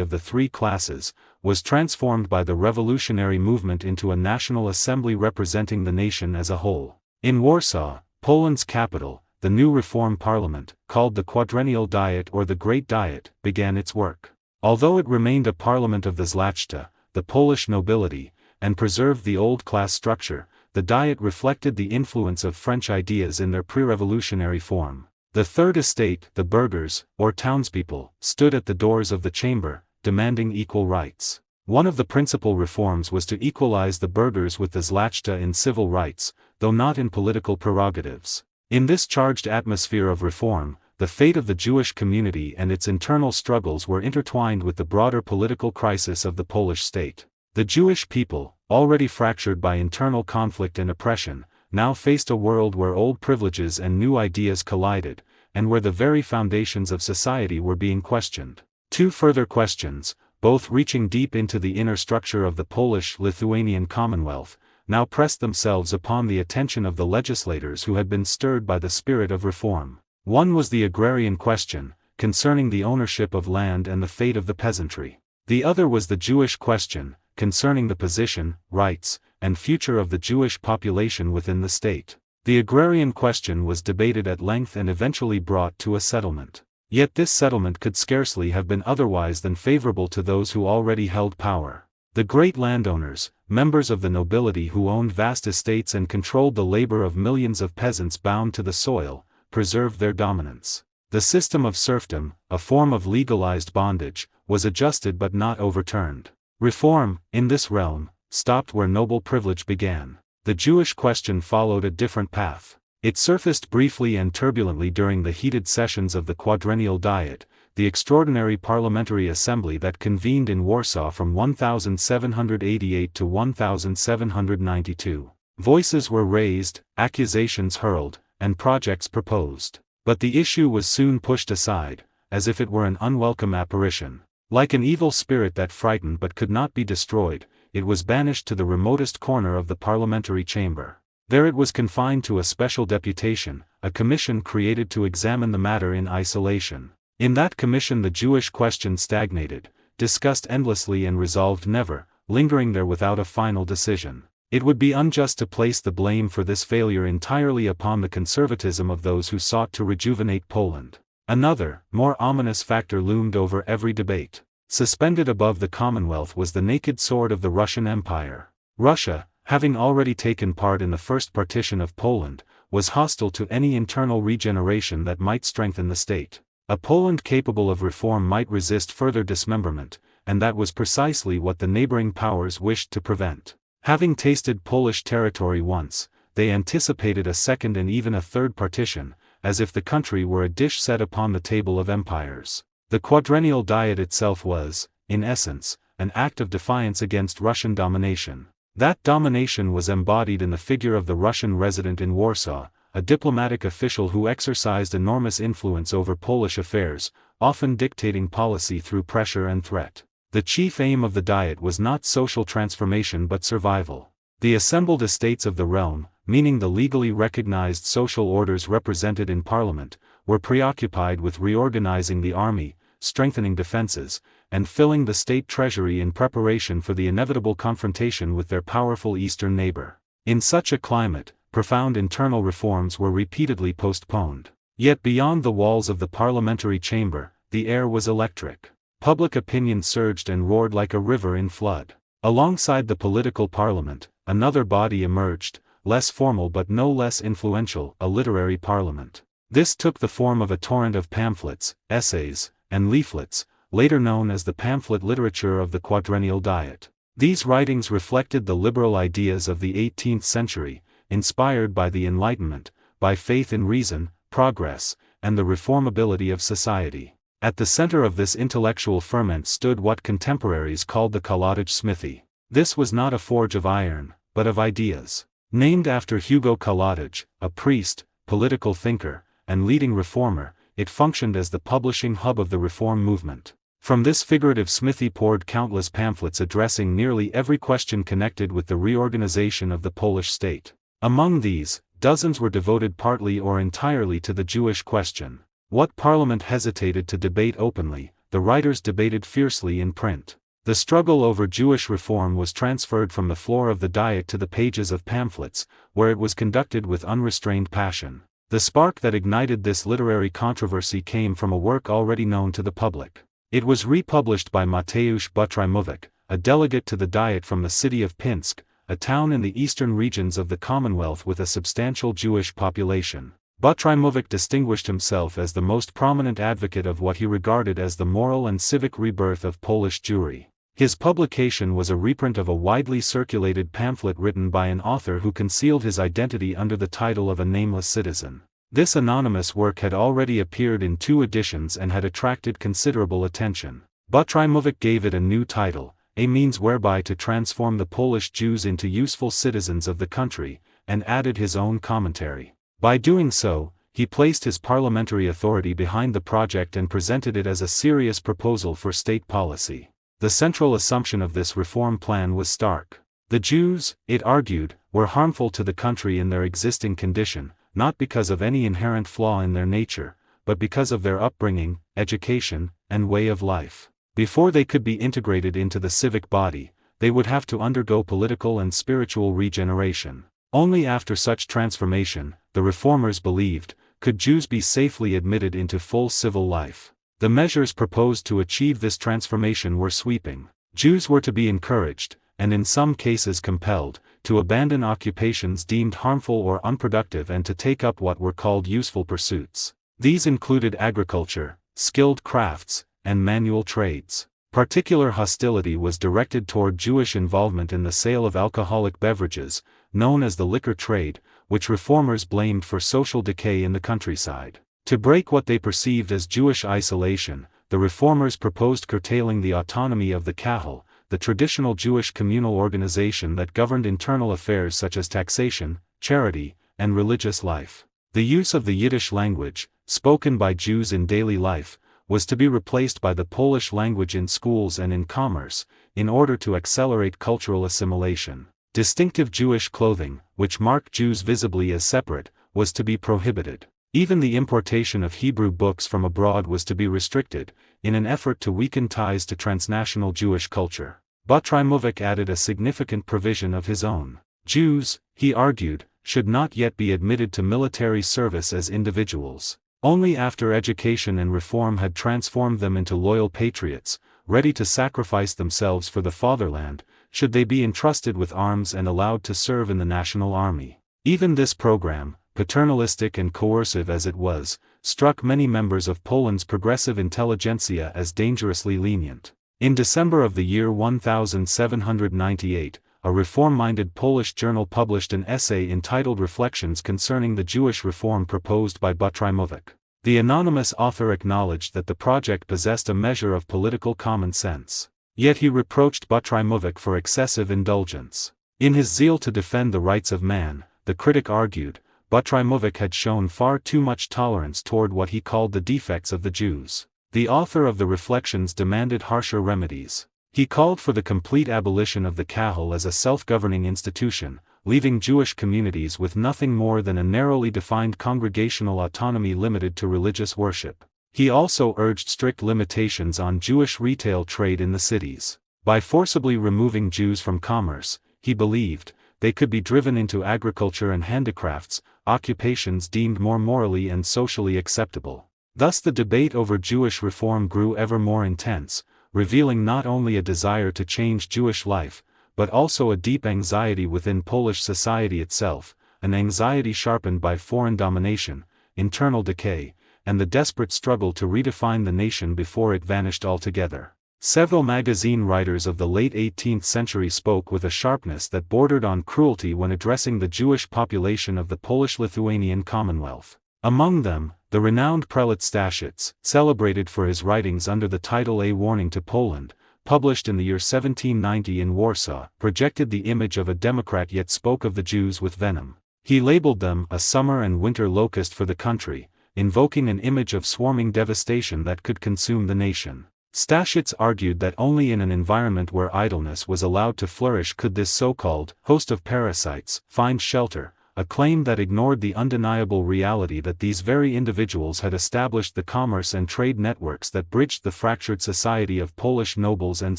of the three classes, was transformed by the revolutionary movement into a national assembly representing the nation as a whole. In Warsaw, Poland's capital, the new reform parliament, called the Quadrennial Diet or the Great Diet, began its work. Although it remained a parliament of the Zlachta, the Polish nobility, and preserved the old class structure, the Diet reflected the influence of French ideas in their pre-revolutionary form. The Third Estate, the burghers, or townspeople, stood at the doors of the chamber, demanding equal rights. One of the principal reforms was to equalize the burghers with the Zlachta in civil rights, though not in political prerogatives. In this charged atmosphere of reform, the fate of the Jewish community and its internal struggles were intertwined with the broader political crisis of the Polish state. The Jewish people, already fractured by internal conflict and oppression, now faced a world where old privileges and new ideas collided, and where the very foundations of society were being questioned. Two further questions, both reaching deep into the inner structure of the Polish-Lithuanian Commonwealth, now pressed themselves upon the attention of the legislators who had been stirred by the spirit of reform. One was the agrarian question, concerning the ownership of land and the fate of the peasantry. The other was the Jewish question, concerning the position, rights, and future of the Jewish population within the state. The agrarian question was debated at length and eventually brought to a settlement. Yet this settlement could scarcely have been otherwise than favorable to those who already held power. The great landowners, members of the nobility who owned vast estates and controlled the labor of millions of peasants bound to the soil, preserved their dominance. The system of serfdom, a form of legalized bondage, was adjusted but not overturned. Reform, in this realm, stopped where noble privilege began. The Jewish question followed a different path. It surfaced briefly and turbulently during the heated sessions of the Quadrennial Diet, the extraordinary parliamentary assembly that convened in Warsaw from 1788 to 1792. Voices were raised, accusations hurled, and projects proposed. But the issue was soon pushed aside, as if it were an unwelcome apparition. Like an evil spirit that frightened but could not be destroyed, it was banished to the remotest corner of the parliamentary chamber. There it was confined to a special deputation, a commission created to examine the matter in isolation. In that commission the Jewish question stagnated, discussed endlessly and resolved never, lingering there without a final decision. It would be unjust to place the blame for this failure entirely upon the conservatism of those who sought to rejuvenate Poland. Another, more ominous factor loomed over every debate. Suspended above the Commonwealth was the naked sword of the Russian Empire. Russia, having already taken part in the first partition of Poland, was hostile to any internal regeneration that might strengthen the state. A Poland capable of reform might resist further dismemberment, and that was precisely what the neighboring powers wished to prevent. Having tasted Polish territory once, they anticipated a second and even a third partition, as if the country were a dish set upon the table of empires. The Quadrennial Diet itself was, in essence, an act of defiance against Russian domination. That domination was embodied in the figure of the Russian resident in Warsaw, a diplomatic official who exercised enormous influence over Polish affairs, often dictating policy through pressure and threat. The chief aim of the Diet was not social transformation but survival. The assembled estates of the realm, meaning the legally recognized social orders represented in Parliament, were preoccupied with reorganizing the army, strengthening defenses, and filling the state treasury in preparation for the inevitable confrontation with their powerful eastern neighbor. In such a climate, profound internal reforms were repeatedly postponed. Yet beyond the walls of the parliamentary chamber, the air was electric. Public opinion surged and roared like a river in flood. Alongside the political parliament, another body emerged, less formal but no less influential, a literary parliament. This took the form of a torrent of pamphlets, essays, and leaflets, later known as the pamphlet literature of the Quadrennial Diet. These writings reflected the liberal ideas of the 18th century, inspired by the Enlightenment, by faith in reason, progress, and the reformability of society. At the center of this intellectual ferment stood what contemporaries called the Kolodage smithy. This was not a forge of iron, but of ideas. Named after Hugo Kolodage, a priest, political thinker, and leading reformer, it functioned as the publishing hub of the reform movement. From this figurative smithy poured countless pamphlets addressing nearly every question connected with the reorganization of the Polish state. Among these, dozens were devoted partly or entirely to the Jewish question. What Parliament hesitated to debate openly, the writers debated fiercely in print. The struggle over Jewish reform was transferred from the floor of the Diet to the pages of pamphlets, where it was conducted with unrestrained passion. The spark that ignited this literary controversy came from a work already known to the public. It was republished by Mateusz Butrymovich, a delegate to the Diet from the city of Pinsk, a town in the eastern regions of the Commonwealth with a substantial Jewish population. Butrymovich distinguished himself as the most prominent advocate of what he regarded as the moral and civic rebirth of Polish Jewry. His publication was a reprint of a widely circulated pamphlet written by an author who concealed his identity under the title of a nameless citizen. This anonymous work had already appeared in 2 editions and had attracted considerable attention. Butrymovich gave it a new title, A Means Whereby to Transform the Polish Jews into Useful Citizens of the Country, and added his own commentary. By doing so, he placed his parliamentary authority behind the project and presented it as a serious proposal for state policy. The central assumption of this reform plan was stark. The Jews, it argued, were harmful to the country in their existing condition, not because of any inherent flaw in their nature, but because of their upbringing, education, and way of life. Before they could be integrated into the civic body, they would have to undergo political and spiritual regeneration. Only after such transformation, the reformers believed, could Jews be safely admitted into full civil life. The measures proposed to achieve this transformation were sweeping. Jews were to be encouraged, and in some cases compelled, to abandon occupations deemed harmful or unproductive and to take up what were called useful pursuits. These included agriculture, skilled crafts, and manual trades. Particular hostility was directed toward Jewish involvement in the sale of alcoholic beverages, known as the liquor trade, which reformers blamed for social decay in the countryside. To break what they perceived as Jewish isolation, the reformers proposed curtailing the autonomy of the Kahal, the traditional Jewish communal organization that governed internal affairs such as taxation, charity, and religious life. The use of the Yiddish language, spoken by Jews in daily life, was to be replaced by the Polish language in schools and in commerce, in order to accelerate cultural assimilation. Distinctive Jewish clothing, which marked Jews visibly as separate, was to be prohibited. Even the importation of Hebrew books from abroad was to be restricted, in an effort to weaken ties to transnational Jewish culture. Butrymovich added a significant provision of his own. Jews, he argued, should not yet be admitted to military service as individuals. Only after education and reform had transformed them into loyal patriots, ready to sacrifice themselves for the fatherland, should they be entrusted with arms and allowed to serve in the national army. Even this program, paternalistic and coercive as it was, struck many members of Poland's progressive intelligentsia as dangerously lenient. In December of the year 1798, a reform-minded Polish journal published an essay entitled Reflections Concerning the Jewish Reform proposed by Butrymovich. The anonymous author acknowledged that the project possessed a measure of political common sense. Yet he reproached Butrymovich for excessive indulgence. In his zeal to defend the rights of man, the critic argued, Butrymovich had shown far too much tolerance toward what he called the defects of the Jews. The author of the Reflections demanded harsher remedies. He called for the complete abolition of the Kahal as a self-governing institution, leaving Jewish communities with nothing more than a narrowly defined congregational autonomy limited to religious worship. He also urged strict limitations on Jewish retail trade in the cities. By forcibly removing Jews from commerce, he believed, they could be driven into agriculture and handicrafts, occupations deemed more morally and socially acceptable. Thus the debate over Jewish reform grew ever more intense, revealing not only a desire to change Jewish life, but also a deep anxiety within Polish society itself, an anxiety sharpened by foreign domination, internal decay, and the desperate struggle to redefine the nation before it vanished altogether. Several magazine writers of the late 18th century spoke with a sharpness that bordered on cruelty when addressing the Jewish population of the Polish-Lithuanian Commonwealth. Among them, the renowned prelate Stashitz, celebrated for his writings under the title A Warning to Poland, published in the year 1790 in Warsaw, projected the image of a democrat yet spoke of the Jews with venom. He labeled them a summer and winter locust for the country, invoking an image of swarming devastation that could consume the nation. Stashitz argued that only in an environment where idleness was allowed to flourish could this so-called host of parasites find shelter, a claim that ignored the undeniable reality that these very individuals had established the commerce and trade networks that bridged the fractured society of Polish nobles and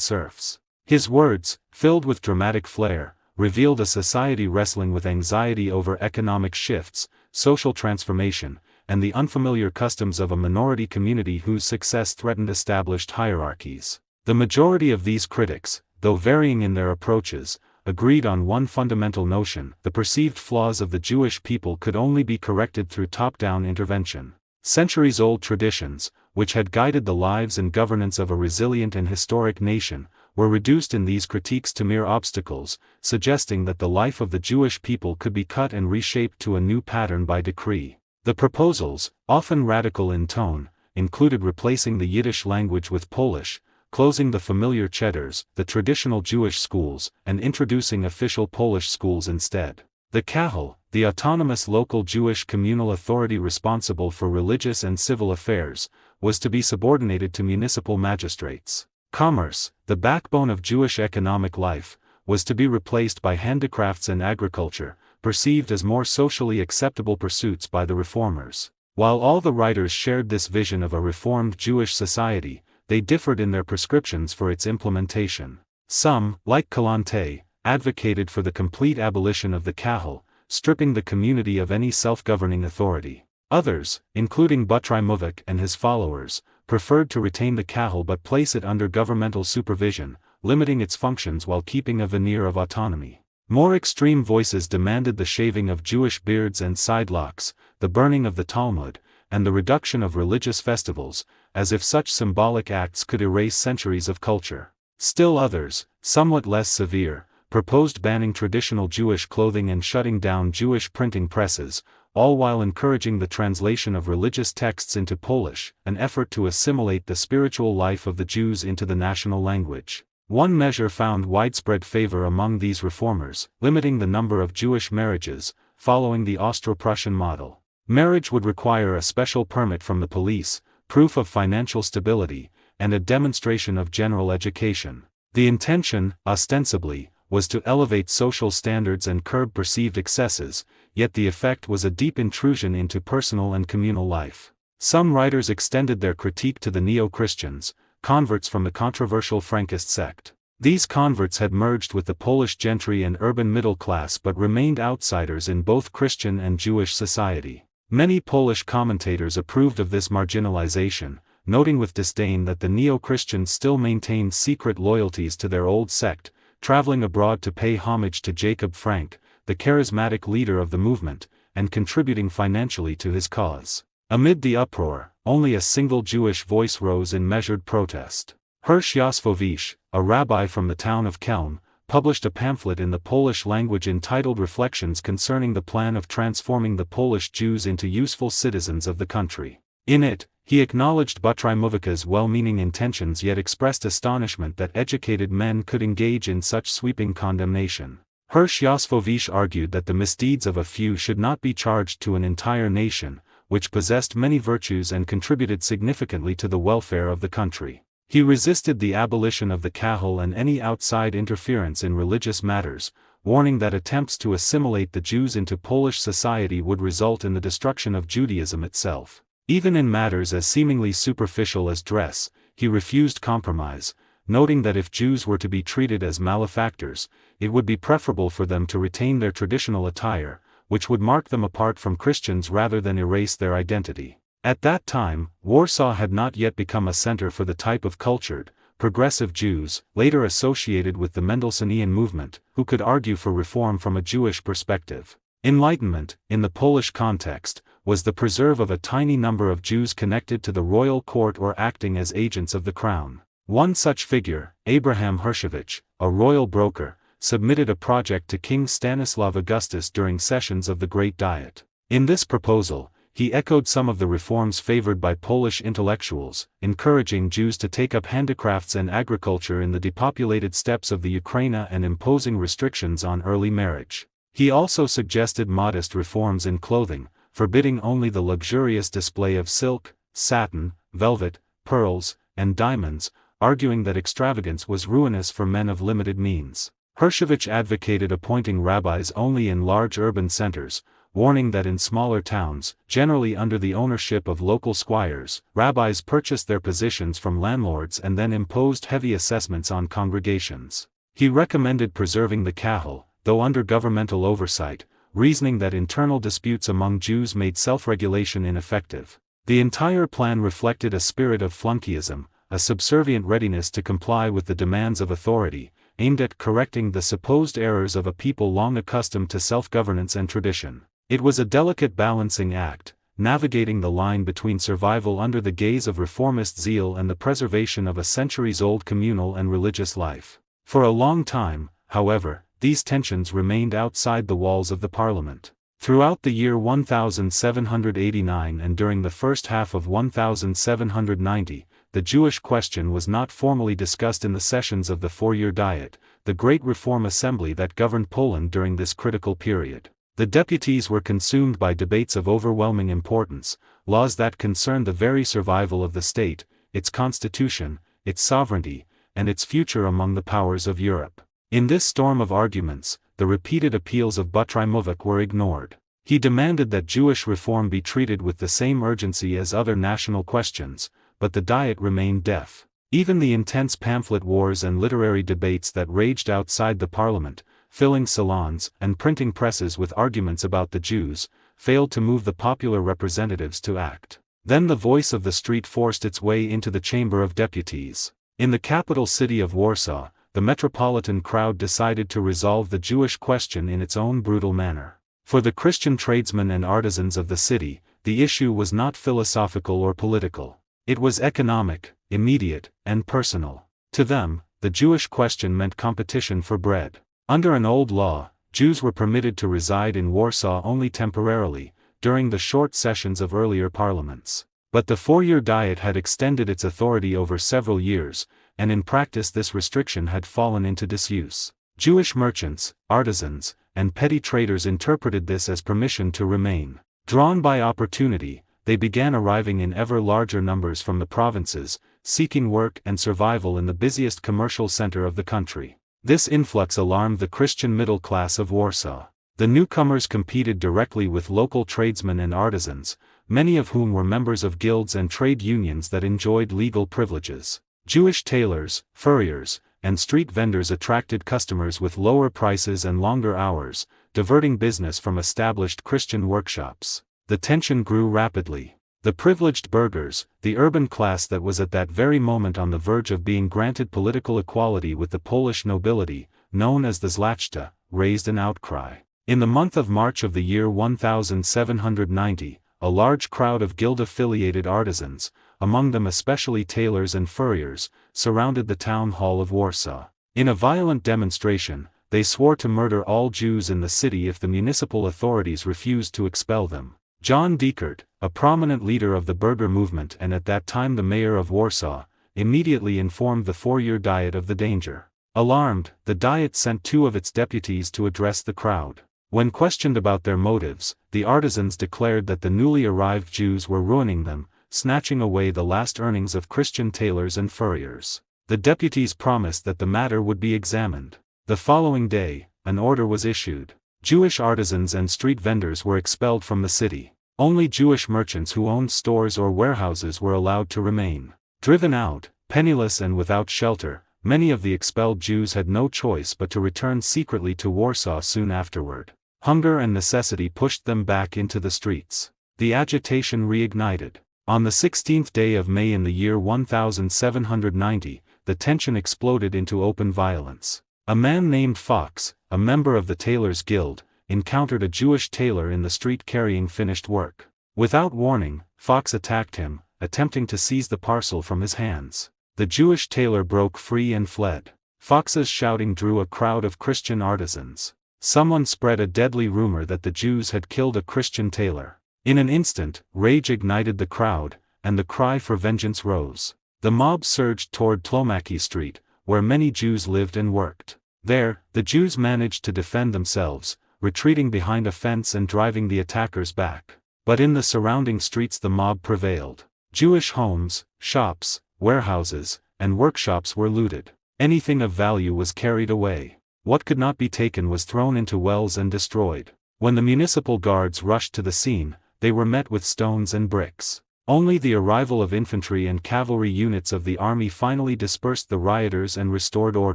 serfs. His words, filled with dramatic flair, revealed a society wrestling with anxiety over economic shifts, social transformation, and the unfamiliar customs of a minority community whose success threatened established hierarchies. The majority of these critics, though varying in their approaches, agreed on one fundamental notion: the perceived flaws of the Jewish people could only be corrected through top-down intervention. Centuries-old traditions, which had guided the lives and governance of a resilient and historic nation, were reduced in these critiques to mere obstacles, suggesting that the life of the Jewish people could be cut and reshaped to a new pattern by decree. The proposals, often radical in tone, included replacing the Yiddish language with Polish, closing the familiar cheders, the traditional Jewish schools, and introducing official Polish schools instead. The Kahal, the autonomous local Jewish communal authority responsible for religious and civil affairs, was to be subordinated to municipal magistrates. Commerce, the backbone of Jewish economic life, was to be replaced by handicrafts and agriculture, perceived as more socially acceptable pursuits by the reformers. While all the writers shared this vision of a reformed Jewish society, they differed in their prescriptions for its implementation. Some, like Kalante, advocated for the complete abolition of the Kahal, stripping the community of any self-governing authority. Others, including Butrymovich and his followers, preferred to retain the Kahal but place it under governmental supervision, limiting its functions while keeping a veneer of autonomy. More extreme voices demanded the shaving of Jewish beards and side locks, the burning of the Talmud, and the reduction of religious festivals, as if such symbolic acts could erase centuries of culture. Still others, somewhat less severe, proposed banning traditional Jewish clothing and shutting down Jewish printing presses, all while encouraging the translation of religious texts into Polish, an effort to assimilate the spiritual life of the Jews into the national language. One measure found widespread favor among these reformers, limiting the number of Jewish marriages, following the Austro-Prussian model. Marriage would require a special permit from the police, proof of financial stability, and a demonstration of general education. The intention, ostensibly, was to elevate social standards and curb perceived excesses, yet the effect was a deep intrusion into personal and communal life. Some writers extended their critique to the neo-Christians, converts from the controversial Frankist sect. These converts had merged with the Polish gentry and urban middle class but remained outsiders in both Christian and Jewish society. Many Polish commentators approved of this marginalization, noting with disdain that the neo-Christians still maintained secret loyalties to their old sect, traveling abroad to pay homage to Jacob Frank, the charismatic leader of the movement, and contributing financially to his cause. Amid the uproar, only a single Jewish voice rose in measured protest. Hirsch Yosfovich, a rabbi from the town of Kelm, published a pamphlet in the Polish language entitled Reflections Concerning the Plan of Transforming the Polish Jews into Useful Citizens of the Country. In it, he acknowledged Butrymovich's well-meaning intentions yet expressed astonishment that educated men could engage in such sweeping condemnation. Hirsch Yosfovich argued that the misdeeds of a few should not be charged to an entire nation, which possessed many virtues and contributed significantly to the welfare of the country. He resisted the abolition of the Kahal and any outside interference in religious matters, warning that attempts to assimilate the Jews into Polish society would result in the destruction of Judaism itself. Even in matters as seemingly superficial as dress, he refused compromise, noting that if Jews were to be treated as malefactors, it would be preferable for them to retain their traditional attire, which would mark them apart from Christians rather than erase their identity. At that time, Warsaw had not yet become a center for the type of cultured, progressive Jews, later associated with the Mendelssohnian movement, who could argue for reform from a Jewish perspective. Enlightenment, in the Polish context, was the preserve of a tiny number of Jews connected to the royal court or acting as agents of the crown. One such figure, Abraham Hershevich, a royal broker, submitted a project to King Stanislav Augustus during sessions of the Great Diet. In this proposal, he echoed some of the reforms favored by Polish intellectuals, encouraging Jews to take up handicrafts and agriculture in the depopulated steppes of the Ukraine and imposing restrictions on early marriage. He also suggested modest reforms in clothing, forbidding only the luxurious display of silk, satin, velvet, pearls, and diamonds, arguing that extravagance was ruinous for men of limited means. Hershevich advocated appointing rabbis only in large urban centers, warning that in smaller towns, generally under the ownership of local squires, rabbis purchased their positions from landlords and then imposed heavy assessments on congregations. He recommended preserving the kahal, though under governmental oversight, reasoning that internal disputes among Jews made self-regulation ineffective. The entire plan reflected a spirit of flunkeyism, a subservient readiness to comply with the demands of authority, aimed at correcting the supposed errors of a people long accustomed to self-governance and tradition. It was a delicate balancing act, navigating the line between survival under the gaze of reformist zeal and the preservation of a centuries-old communal and religious life. For a long time, however, these tensions remained outside the walls of the parliament. Throughout the year 1789 and during the first half of 1790, the Jewish question was not formally discussed in the sessions of the Four-Year Diet, the great reform assembly that governed Poland during this critical period. The deputies were consumed by debates of overwhelming importance, laws that concerned the very survival of the state, its constitution, its sovereignty, and its future among the powers of Europe. In this storm of arguments, the repeated appeals of Butrymovich were ignored. He demanded that Jewish reform be treated with the same urgency as other national questions, but the Diet remained deaf. Even the intense pamphlet wars and literary debates that raged outside the parliament, filling salons and printing presses with arguments about the Jews, failed to move the popular representatives to act. Then the voice of the street forced its way into the Chamber of Deputies. In the capital city of Warsaw, the metropolitan crowd decided to resolve the Jewish question in its own brutal manner. For the Christian tradesmen and artisans of the city, the issue was not philosophical or political. It was economic, immediate, and personal. To them, the Jewish question meant competition for bread. Under an old law, Jews were permitted to reside in Warsaw only temporarily, during the short sessions of earlier parliaments. But the Four-Year Diet had extended its authority over several years, and in practice this restriction had fallen into disuse. Jewish merchants, artisans, and petty traders interpreted this as permission to remain. Drawn by opportunity, they began arriving in ever larger numbers from the provinces, seeking work and survival in the busiest commercial center of the country. This influx alarmed the Christian middle class of Warsaw. The newcomers competed directly with local tradesmen and artisans, many of whom were members of guilds and trade unions that enjoyed legal privileges. Jewish tailors, furriers, and street vendors attracted customers with lower prices and longer hours, diverting business from established Christian workshops. The tension grew rapidly. The privileged burghers, the urban class that was at that very moment on the verge of being granted political equality with the Polish nobility, known as the Zlachta, raised an outcry. In the month of March of the year 1790, a large crowd of guild-affiliated artisans, among them especially tailors and furriers, surrounded the town hall of Warsaw. In a violent demonstration, they swore to murder all Jews in the city if the municipal authorities refused to expel them. John Diekert, a prominent leader of the burgher movement and at that time the mayor of Warsaw, immediately informed the Four-Year Diet of the danger. Alarmed, the Diet sent two of its deputies to address the crowd. When questioned about their motives, the artisans declared that the newly arrived Jews were ruining them, snatching away the last earnings of Christian tailors and furriers. The deputies promised that the matter would be examined. The following day, an order was issued. Jewish artisans and street vendors were expelled from the city. Only Jewish merchants who owned stores or warehouses were allowed to remain. Driven out, penniless and without shelter, many of the expelled Jews had no choice but to return secretly to Warsaw soon afterward. Hunger and necessity pushed them back into the streets. The agitation reignited. On the 16th day of May in the year 1790, the tension exploded into open violence. A man named Fox, a member of the Tailors' Guild, encountered a Jewish tailor in the street carrying finished work. Without warning, Fox attacked him, attempting to seize the parcel from his hands. The Jewish tailor broke free and fled. Fox's shouting drew a crowd of Christian artisans. Someone spread a deadly rumor that the Jews had killed a Christian tailor. In an instant, rage ignited the crowd, and the cry for vengeance rose. The mob surged toward Tlomaki Street, where many Jews lived and worked. There, the Jews managed to defend themselves, retreating behind a fence and driving the attackers back. But in the surrounding streets the mob prevailed. Jewish homes, shops, warehouses, and workshops were looted. Anything of value was carried away. What could not be taken was thrown into wells and destroyed. When the municipal guards rushed to the scene, they were met with stones and bricks. Only the arrival of infantry and cavalry units of the army finally dispersed the rioters and restored order.